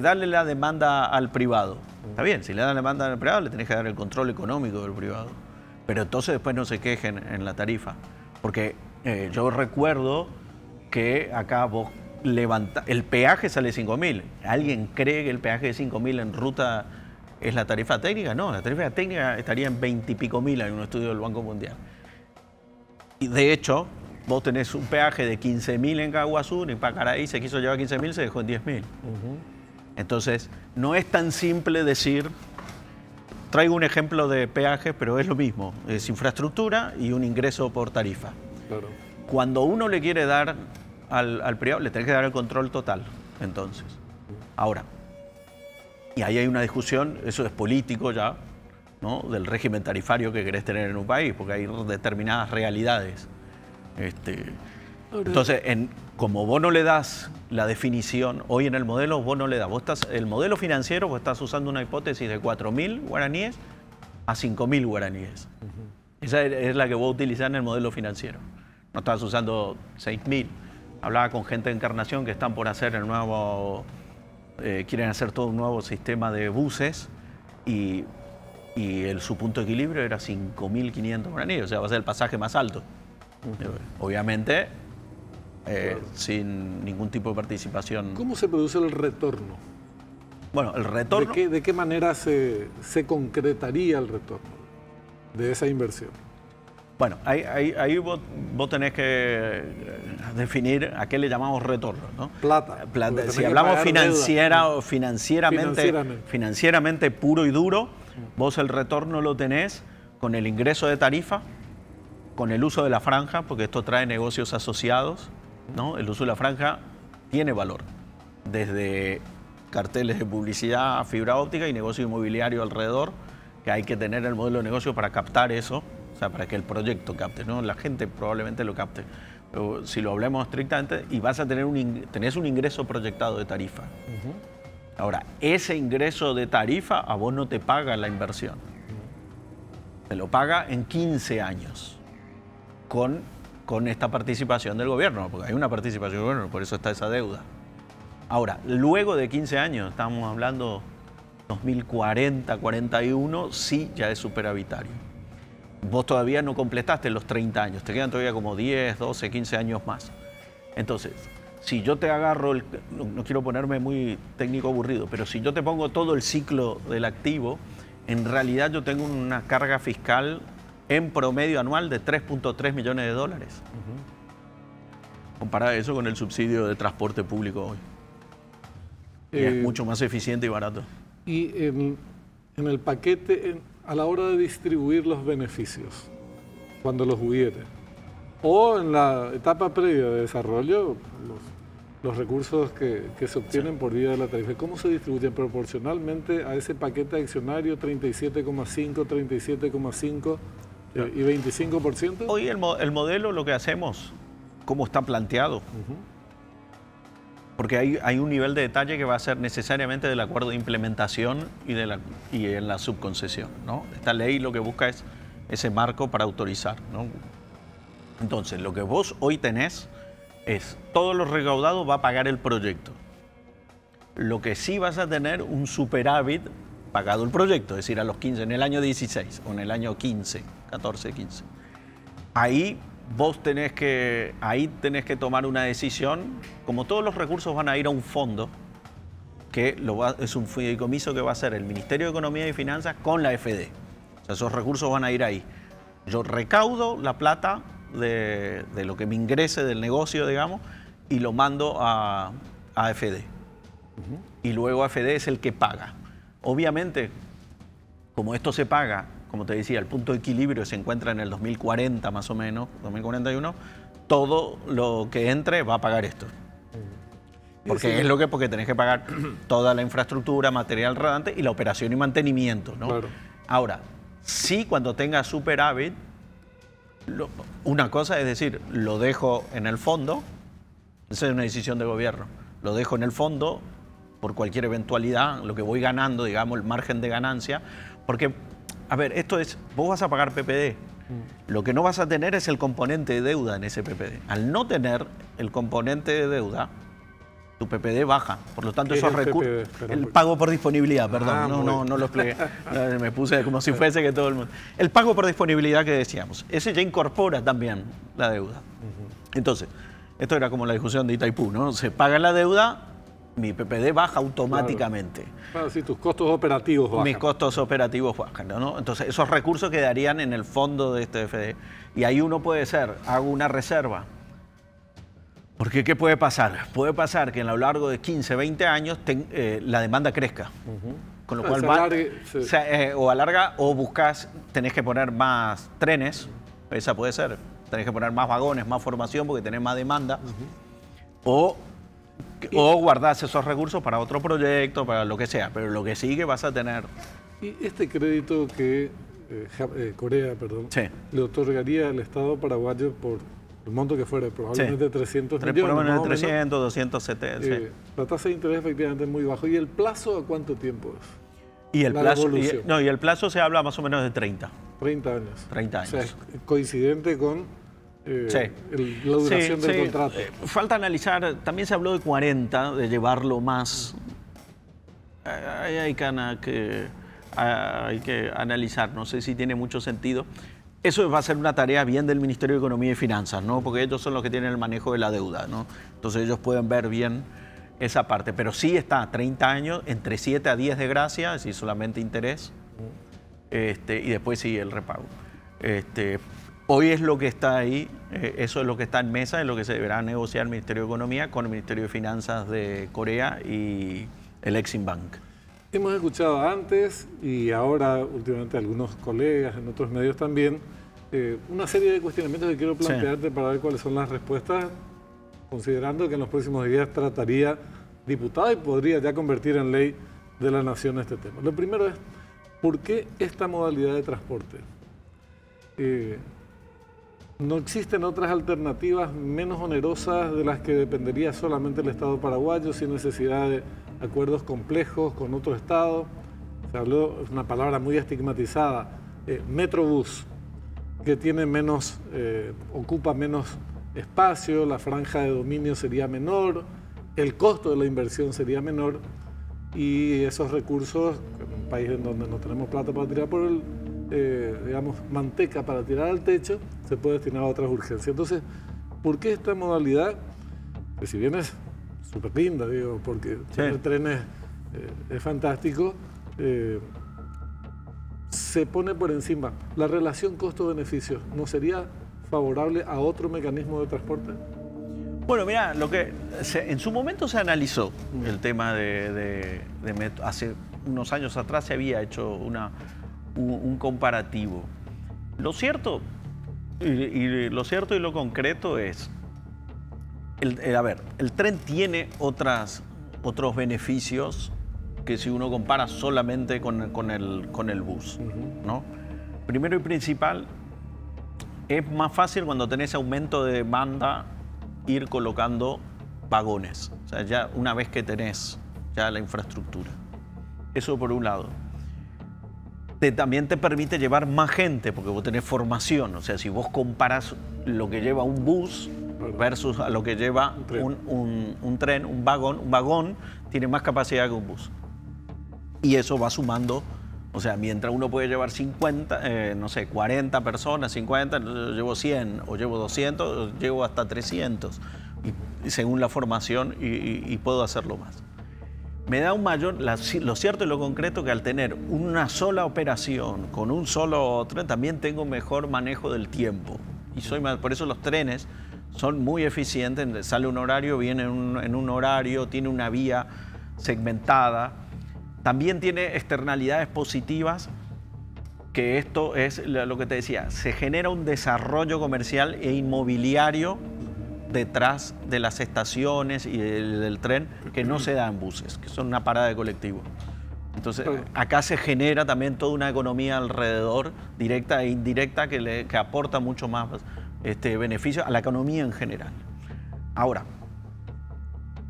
dale la demanda al privado. Está bien, si le dan la demanda al privado, le tenés que dar el control económico del privado. Pero entonces después no se quejen en la tarifa. Porque yo recuerdo que acá vos el peaje sale 5.000. ¿Alguien cree que el peaje de 5.000 en ruta es la tarifa técnica? No, la tarifa técnica estaría en 20 y pico mil en un estudio del Banco Mundial. Y de hecho, vos tenés un peaje de 15.000 en Caguazú, y Pacaraí se quiso llevar 15.000, se dejó en 10.000. Entonces, no es tan simple decir, traigo un ejemplo de peaje, pero es lo mismo, es infraestructura y un ingreso por tarifa. Claro. Cuando uno le quiere dar al privado, le tenés que dar el control total, entonces. Ahora, y ahí hay una discusión, eso es político ya, ¿no? Del régimen tarifario que querés tener en un país, porque hay determinadas realidades. Entonces, como vos no le das la definición, hoy en el modelo vos no le das. El modelo financiero, vos estás usando una hipótesis de 4.000 guaraníes a 5.000 guaraníes. Esa es la que vos utilizás en el modelo financiero. No estás usando 6.000. Hablaba con gente de Encarnación que están por hacer quieren hacer todo un nuevo sistema de buses y su punto de equilibrio era 5.500 guaraníes, o sea, va a ser el pasaje más alto. Obviamente, sin ningún tipo de participación. ¿Cómo se produce el retorno? Bueno, el retorno... ¿De qué manera se concretaría el retorno de esa inversión? Bueno, ahí vos tenés que definir a qué le llamamos retorno, ¿no? Plata. Si hablamos financieramente puro y duro, vos el retorno lo tenés con el ingreso de tarifa, con el uso de la franja, porque esto trae negocios asociados, ¿no? El uso de la franja tiene valor, desde carteles de publicidad, fibra óptica y negocio inmobiliario alrededor, que hay que tener el modelo de negocio para captar eso. O sea, para que el proyecto capte, ¿no? La gente probablemente lo capte. o si lo hablamos estrictamente, y vas a tener tenés un ingreso proyectado de tarifa. Ahora, ese ingreso de tarifa a vos no te paga la inversión. Te lo paga en 15 años con esta participación del gobierno, porque hay una participación del gobierno, por eso está esa deuda. Ahora, luego de 15 años, estamos hablando 2040, 41, sí ya es superavitario. Vos todavía no completaste los 30 años, te quedan todavía como 10, 12, 15 años más. Entonces, si yo te agarro, no quiero ponerme muy técnico aburrido, pero si yo te pongo todo el ciclo del activo, en realidad yo tengo una carga fiscal en promedio anual de 3.3 millones de dólares. Compara eso con el subsidio de transporte público hoy. Y es mucho más eficiente y barato. Y en el paquete, a la hora de distribuir los beneficios, cuando los hubiere, o en la etapa previa de desarrollo, los recursos que se obtienen por vía de la tarifa, ¿cómo se distribuyen proporcionalmente a ese paquete accionario 37,5, 37,5 y 25%? Hoy el modelo, lo que hacemos, cómo está planteado, porque hay un nivel de detalle que va a ser necesariamente del acuerdo de implementación y en la subconcesión, ¿no? Esta ley lo que busca es ese marco para autorizar, ¿no? Entonces, lo que vos hoy tenés es todo lo recaudado va a pagar el proyecto. Lo que sí vas a tener un superávit pagado el proyecto, es decir, a los 15, en el año 16 o en el año 15, 14, 15. Ahí tenés que tomar una decisión, como todos los recursos van a ir a un fondo, que es un fideicomiso que va a ser el Ministerio de Economía y Finanzas con la FD. O sea, esos recursos van a ir ahí. Yo recaudo la plata de lo que me ingrese del negocio, digamos, y lo mando a AFD. Y luego AFD es el que paga. Obviamente, como esto se paga, como te decía, el punto de equilibrio se encuentra en el 2040 más o menos, 2041, todo lo que entre va a pagar esto. Porque porque tenés que pagar toda la infraestructura, material rodante y la operación y mantenimiento, ¿no? Claro. Ahora, sí, cuando tenga superávit, una cosa es decir, lo dejo en el fondo, esa es una decisión de gobierno, lo dejo en el fondo por cualquier eventualidad, lo que voy ganando, digamos, el margen de ganancia, porque, a ver, vos vas a pagar PPD, lo que no vas a tener es el componente de deuda en ese PPD. Al no tener el componente de deuda, tu PPD baja, por lo tanto esos recursos, el pago por disponibilidad, perdón, no lo expliqué, me puse como si fuese que todo el mundo. El pago por disponibilidad que decíamos, ese ya incorpora también la deuda. Entonces, esto era como la discusión de Itaipú, ¿no? Se paga la deuda, mi PPD baja automáticamente. Claro, sí, tus costos operativos bajan. Mis costos operativos bajan, ¿no? Entonces, esos recursos quedarían en el fondo de este FD. Y ahí uno puede hago una reserva. Porque ¿qué puede pasar? Puede pasar que a lo largo de 15, 20 años la demanda crezca. Con lo cual alarga o tenés que poner más trenes, esa puede ser. Tenés que poner más vagones, más formación porque tenés más demanda. O guardás esos recursos para otro proyecto, para lo que sea. Pero lo que sigue vas a tener. ¿Y este crédito que Corea le otorgaría al Estado paraguayo por el monto que fuera, probablemente 300 millones? Probablemente 300, 270. La tasa de interés efectivamente es muy bajo. ¿Y el plazo a cuánto tiempo es? Y el plazo se habla más o menos de 30. 30 años. 30 años. O sea, es coincidente con la duración del contrato. Falta analizar, también se habló de 40, de llevarlo más. Hay que analizar, no sé si tiene mucho sentido. Eso va a ser una tarea bien del Ministerio de Economía y Finanzas, ¿no? Porque ellos son los que tienen el manejo de la deuda, ¿no? Entonces ellos pueden ver bien esa parte. Pero sí está 30 años, entre 7 a 10 de gracia, es decir, solamente interés, y después sí el repago. Hoy es lo que está ahí, eso es lo que está en mesa, es lo que se deberá negociar el Ministerio de Economía con el Ministerio de Finanzas de Corea y el Exim Bank. Hemos escuchado antes y ahora últimamente algunos colegas en otros medios también una serie de cuestionamientos que quiero plantearte para ver cuáles son las respuestas, considerando que en los próximos días trataría diputado y podría ya convertir en ley de la nación este tema. Lo primero es, ¿por qué esta modalidad de transporte? ¿No existen otras alternativas menos onerosas de las que dependería solamente el Estado paraguayo sin necesidad de acuerdos complejos con otro Estado? Se habló, es una palabra muy estigmatizada, Metrobús, que tiene menos, ocupa menos espacio, la franja de dominio sería menor, el costo de la inversión sería menor y esos recursos, en un país en donde no tenemos plata para tirar por el, digamos, manteca para tirar al techo, se puede destinar a otras urgencias. Entonces, ¿por qué esta modalidad? Que si bien es súper linda, digo, porque tener trenes es fantástico, se pone por encima. ¿La relación costo-beneficio no sería favorable a otro mecanismo de transporte? Bueno, mira, en su momento se analizó el tema de metro. Hace unos años atrás se había hecho un comparativo. Lo cierto y lo concreto es, el tren tiene otros beneficios que si uno compara solamente con el bus, ¿no? Primero y principal, es más fácil cuando tenés aumento de demanda ir colocando vagones, o sea, ya una vez que tenés ya la infraestructura. Eso por un lado. También te permite llevar más gente, porque vos tenés formación, o sea, si vos comparás lo que lleva un bus versus a lo que lleva un tren, un vagón tiene más capacidad que un bus. Y eso va sumando, o sea, mientras uno puede llevar 50, no sé, 40 personas, 50, yo llevo 100 o llevo 200, o llevo hasta 300, y según la formación, y puedo hacerlo más. Me da un mayor, lo cierto y lo concreto que al tener una sola operación con un solo tren, también tengo mejor manejo del tiempo. Y por eso los trenes son muy eficientes, sale un horario, viene en un horario, tiene una vía segmentada. También tiene externalidades positivas, que esto es lo que te decía, se genera un desarrollo comercial e inmobiliario detrás de las estaciones y del tren que no se da en buses, que son una parada de colectivo. Entonces, acá se genera también toda una economía alrededor, directa e indirecta, que aporta mucho más beneficio a la economía en general. Ahora,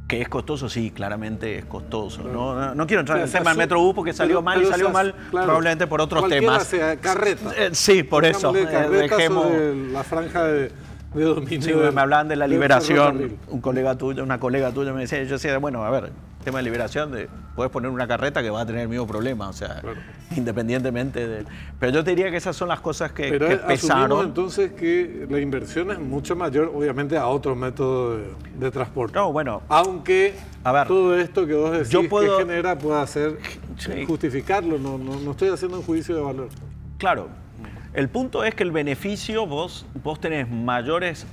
¿que es costoso? Sí, claramente es costoso. No quiero entrar en el tema del Metrobús porque salió mal, claro, probablemente por otros temas. Sea carreta. Sí, por eso. Dejemos la franja de dominio. Sí, me hablaban de la liberación. Una colega tuya me decía, yo decía, bueno, a ver, tema de liberación, puedes poner una carreta que va a tener el mismo problema, o sea, independientemente de... Pero yo te diría que esas son las cosas que pesaron. Asumimos entonces que la inversión es mucho mayor, obviamente, a otro método de transporte. No, bueno. Aunque todo esto que vos decís que genera pueda ser justificarlo, no estoy haciendo un juicio de valor. Claro. El punto es que el beneficio, vos tenés mayores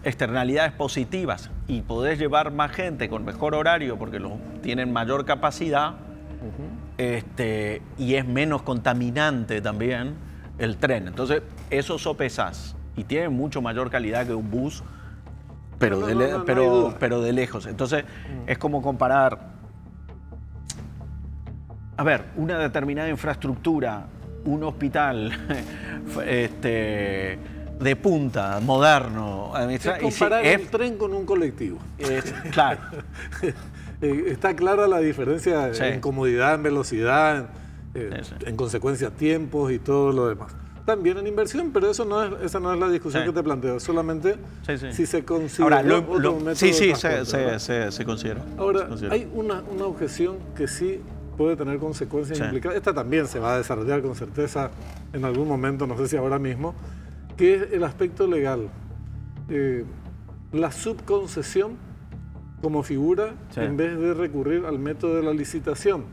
externalidades positivas y podés llevar más gente con mejor horario porque tienen mayor capacidad, y es menos contaminante también el tren. Entonces, eso sopesás y tiene mucho mayor calidad que un bus, pero de lejos. Entonces, es como comparar, a ver, una determinada infraestructura, un hospital de punta, moderno. Es comparar el tren con un colectivo. Claro. Está clara la diferencia en comodidad, en velocidad, en consecuencia tiempos y todo lo demás. También en inversión, pero esa no es la discusión que te planteo. Solamente si se considera otro método de transporte, se considera. Ahora, hay una objeción que sí puede tener consecuencias implicadas. Esta también se va a desarrollar con certeza en algún momento, no sé si ahora mismo, que es el aspecto legal. La subconcesión como figura en vez de recurrir al método de la licitación.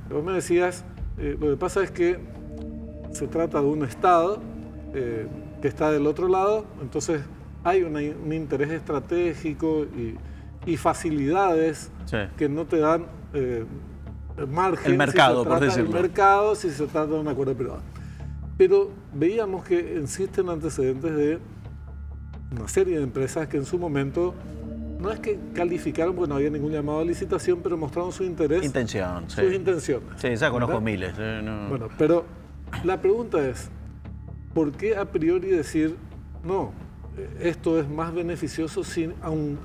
Vos me decías, lo que pasa es que se trata de un Estado que está del otro lado, entonces hay un interés estratégico y facilidades que no te dan margen, el mercado, por decirlo. El mercado si se trata de un acuerdo privado. Pero veíamos que existen antecedentes de una serie de empresas que en su momento no es que calificaron porque no había ningún llamado a licitación, pero mostraron su interés. Sus intenciones. Sí, ya conozco miles. Bueno, pero la pregunta es, ¿por qué a priori decir, no, esto es más beneficioso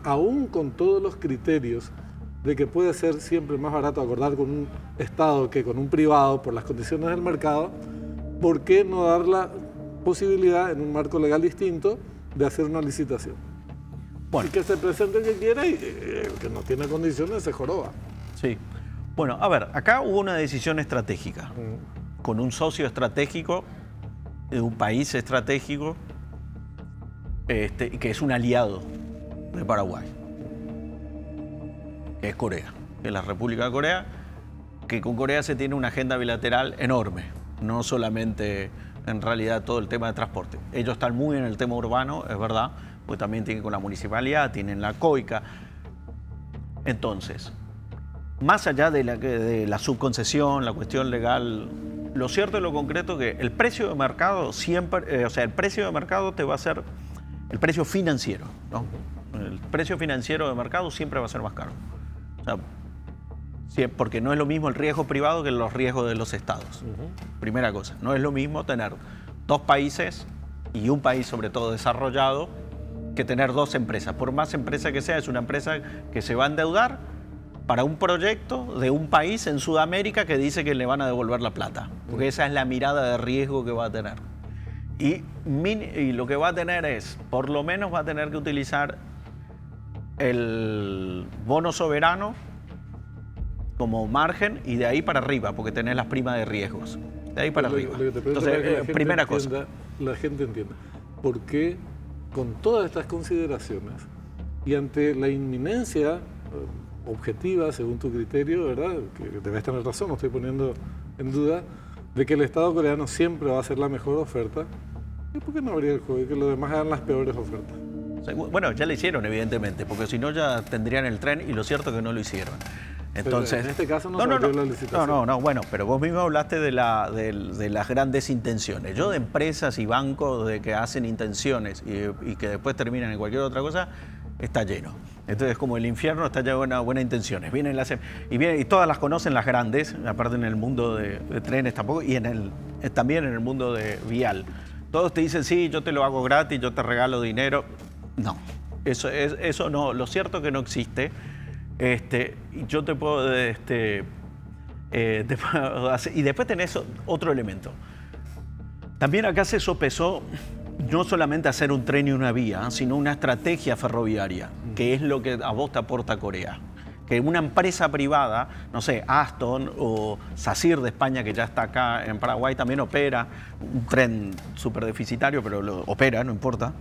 aún con todos los criterios de que puede ser siempre más barato acordar con un Estado que con un privado por las condiciones del mercado? ¿Por qué no dar la posibilidad en un marco legal distinto de hacer una licitación? Bueno. Y que se presente el que quiera y el que no tiene condiciones se joroba. Sí. Bueno, a ver, acá hubo una decisión estratégica, con un socio estratégico, de un país estratégico, que es un aliado de Paraguay, que es Corea, que es la República de Corea, que con Corea se tiene una agenda bilateral enorme, no solamente en realidad todo el tema de transporte. Ellos están muy en el tema urbano, es verdad, pues también tienen con la municipalidad, tienen la COICA. Entonces, más allá de la subconcesión, la cuestión legal, lo cierto y lo concreto es que el precio de mercado siempre, el precio de mercado te va a ser el precio financiero, ¿no? El precio financiero de mercado siempre va a ser más caro. O sea, porque no es lo mismo el riesgo privado que los riesgos de los estados. Primera cosa, no es lo mismo tener dos países y un país sobre todo desarrollado que tener dos empresas. Por más empresa que sea, es una empresa que se va a endeudar para un proyecto de un país en Sudamérica que dice que le van a devolver la plata, porque esa es la mirada de riesgo que va a tener. Y lo que va a tener es, por lo menos va a tener que utilizar el bono soberano como margen y de ahí para arriba, porque tenés las primas de riesgos. De ahí para arriba. Entonces, primera cosa. La gente entienda. ¿Por qué con todas estas consideraciones y ante la inminencia objetiva, según tu criterio, ¿verdad?, que debes tener razón, no estoy poniendo en duda, de que el Estado coreano siempre va a hacer la mejor oferta, ¿y por qué no habría el juego y que los demás hagan las peores ofertas? Bueno, ya lo hicieron, evidentemente, porque si no ya tendrían el tren y lo cierto es que no lo hicieron. Entonces, pero en este caso no salió la licitación. No, bueno, pero vos mismo hablaste de las grandes intenciones. Yo de empresas y bancos de que hacen intenciones y que después terminan en cualquier otra cosa, está lleno. Entonces, como el infierno está lleno de buenas intenciones. Y todas las conocen las grandes, aparte en el mundo de trenes tampoco, y también en el mundo de vial. Todos te dicen, sí, yo te lo hago gratis, yo te regalo dinero. No, eso no, lo cierto es que no existe. Yo te puedo, y después tenés otro elemento. También acá se sopesó no solamente hacer un tren y una vía, sino una estrategia ferroviaria, que es lo que a vos te aporta Corea. Que una empresa privada, no sé, Aston o SACIR de España, que ya está acá en Paraguay, también opera un tren súper deficitario, pero lo opera, no importa.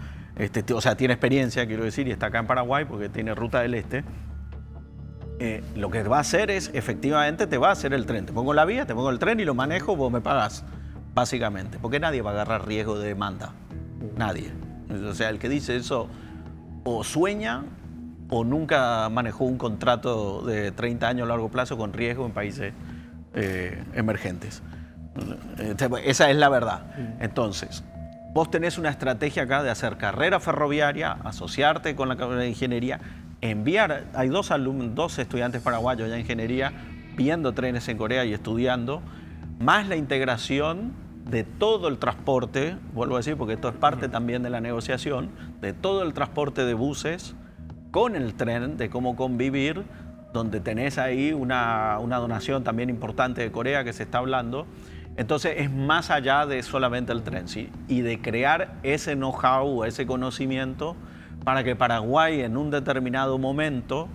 O sea, tiene experiencia, quiero decir, y está acá en Paraguay porque tiene Ruta del Este. Lo que va a hacer es, efectivamente, te va a hacer el tren. Te pongo la vía, te pongo el tren y lo manejo, vos me pagás, básicamente. Porque nadie va a agarrar riesgo de demanda. Nadie. O sea, el que dice eso o sueña o nunca manejó un contrato de 30 años a largo plazo con riesgo en países emergentes. Esa es la verdad. Entonces, vos tenés una estrategia acá de hacer carrera ferroviaria, asociarte con la carrera de ingeniería, enviar, hay dos estudiantes paraguayos ya en ingeniería viendo trenes en Corea y estudiando, más la integración de todo el transporte, vuelvo a decir porque esto es parte también de la negociación, de todo el transporte de buses con el tren, de cómo convivir, donde tenés ahí una donación también importante de Corea que se está hablando. Entonces es más allá de solamente el tren, ¿sí? Y de crear ese know-how, ese conocimiento para que Paraguay en un determinado momento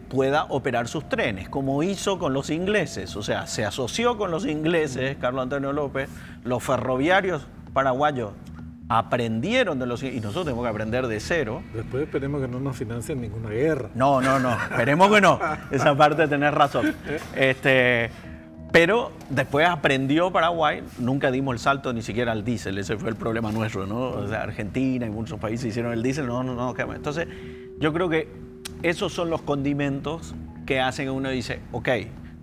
pueda operar sus trenes, como hizo con los ingleses. O sea, se asoció con los ingleses, Carlos Antonio López, los ferroviarios paraguayos aprendieron de los ingleses, y nosotros tenemos que aprender de cero. Después esperemos que no nos financien ninguna guerra. No, esperemos que no, esa parte tenés razón. Pero después aprendió Paraguay, nunca dimos el salto ni siquiera al diésel, ese fue el problema nuestro, ¿no? O sea, Argentina y muchos países hicieron el diésel, no. Entonces, yo creo que esos son los condimentos que hacen que uno dice, ok,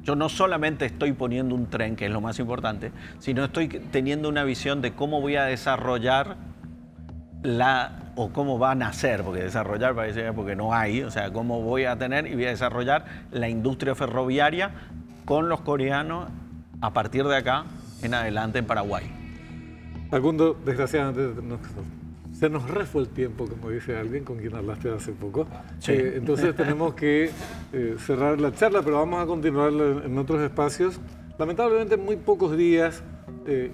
yo no solamente estoy poniendo un tren, que es lo más importante, sino estoy teniendo una visión de cómo voy a desarrollar o cómo va a nacer, porque desarrollar parece porque no hay, o sea, cómo voy a tener y voy a desarrollar la industria ferroviaria con los coreanos a partir de acá en adelante en Paraguay. Facundo, desgraciadamente se nos refue el tiempo, como dice alguien con quien hablaste hace poco. Sí. Entonces tenemos que cerrar la charla, pero vamos a continuar en otros espacios. Lamentablemente muy pocos días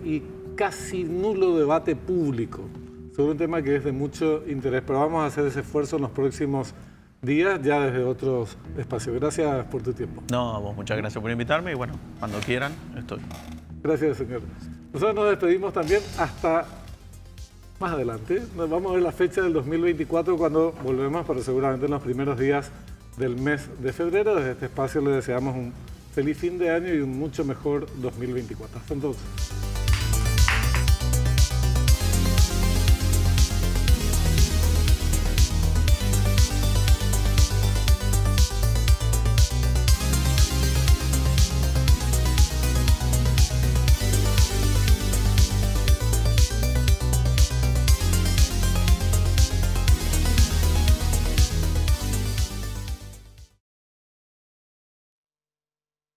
y casi nulo debate público sobre un tema que es de mucho interés, pero vamos a hacer ese esfuerzo en los próximos días, ya desde otros espacios. Gracias por tu tiempo. No, a vos muchas gracias por invitarme y bueno, cuando quieran, estoy. Gracias, señor. Nosotros nos despedimos también hasta más adelante. Nos vamos a ver la fecha del 2024 cuando volvemos, pero seguramente en los primeros días del mes de febrero. Desde este espacio le deseamos un feliz fin de año y un mucho mejor 2024. Hasta entonces.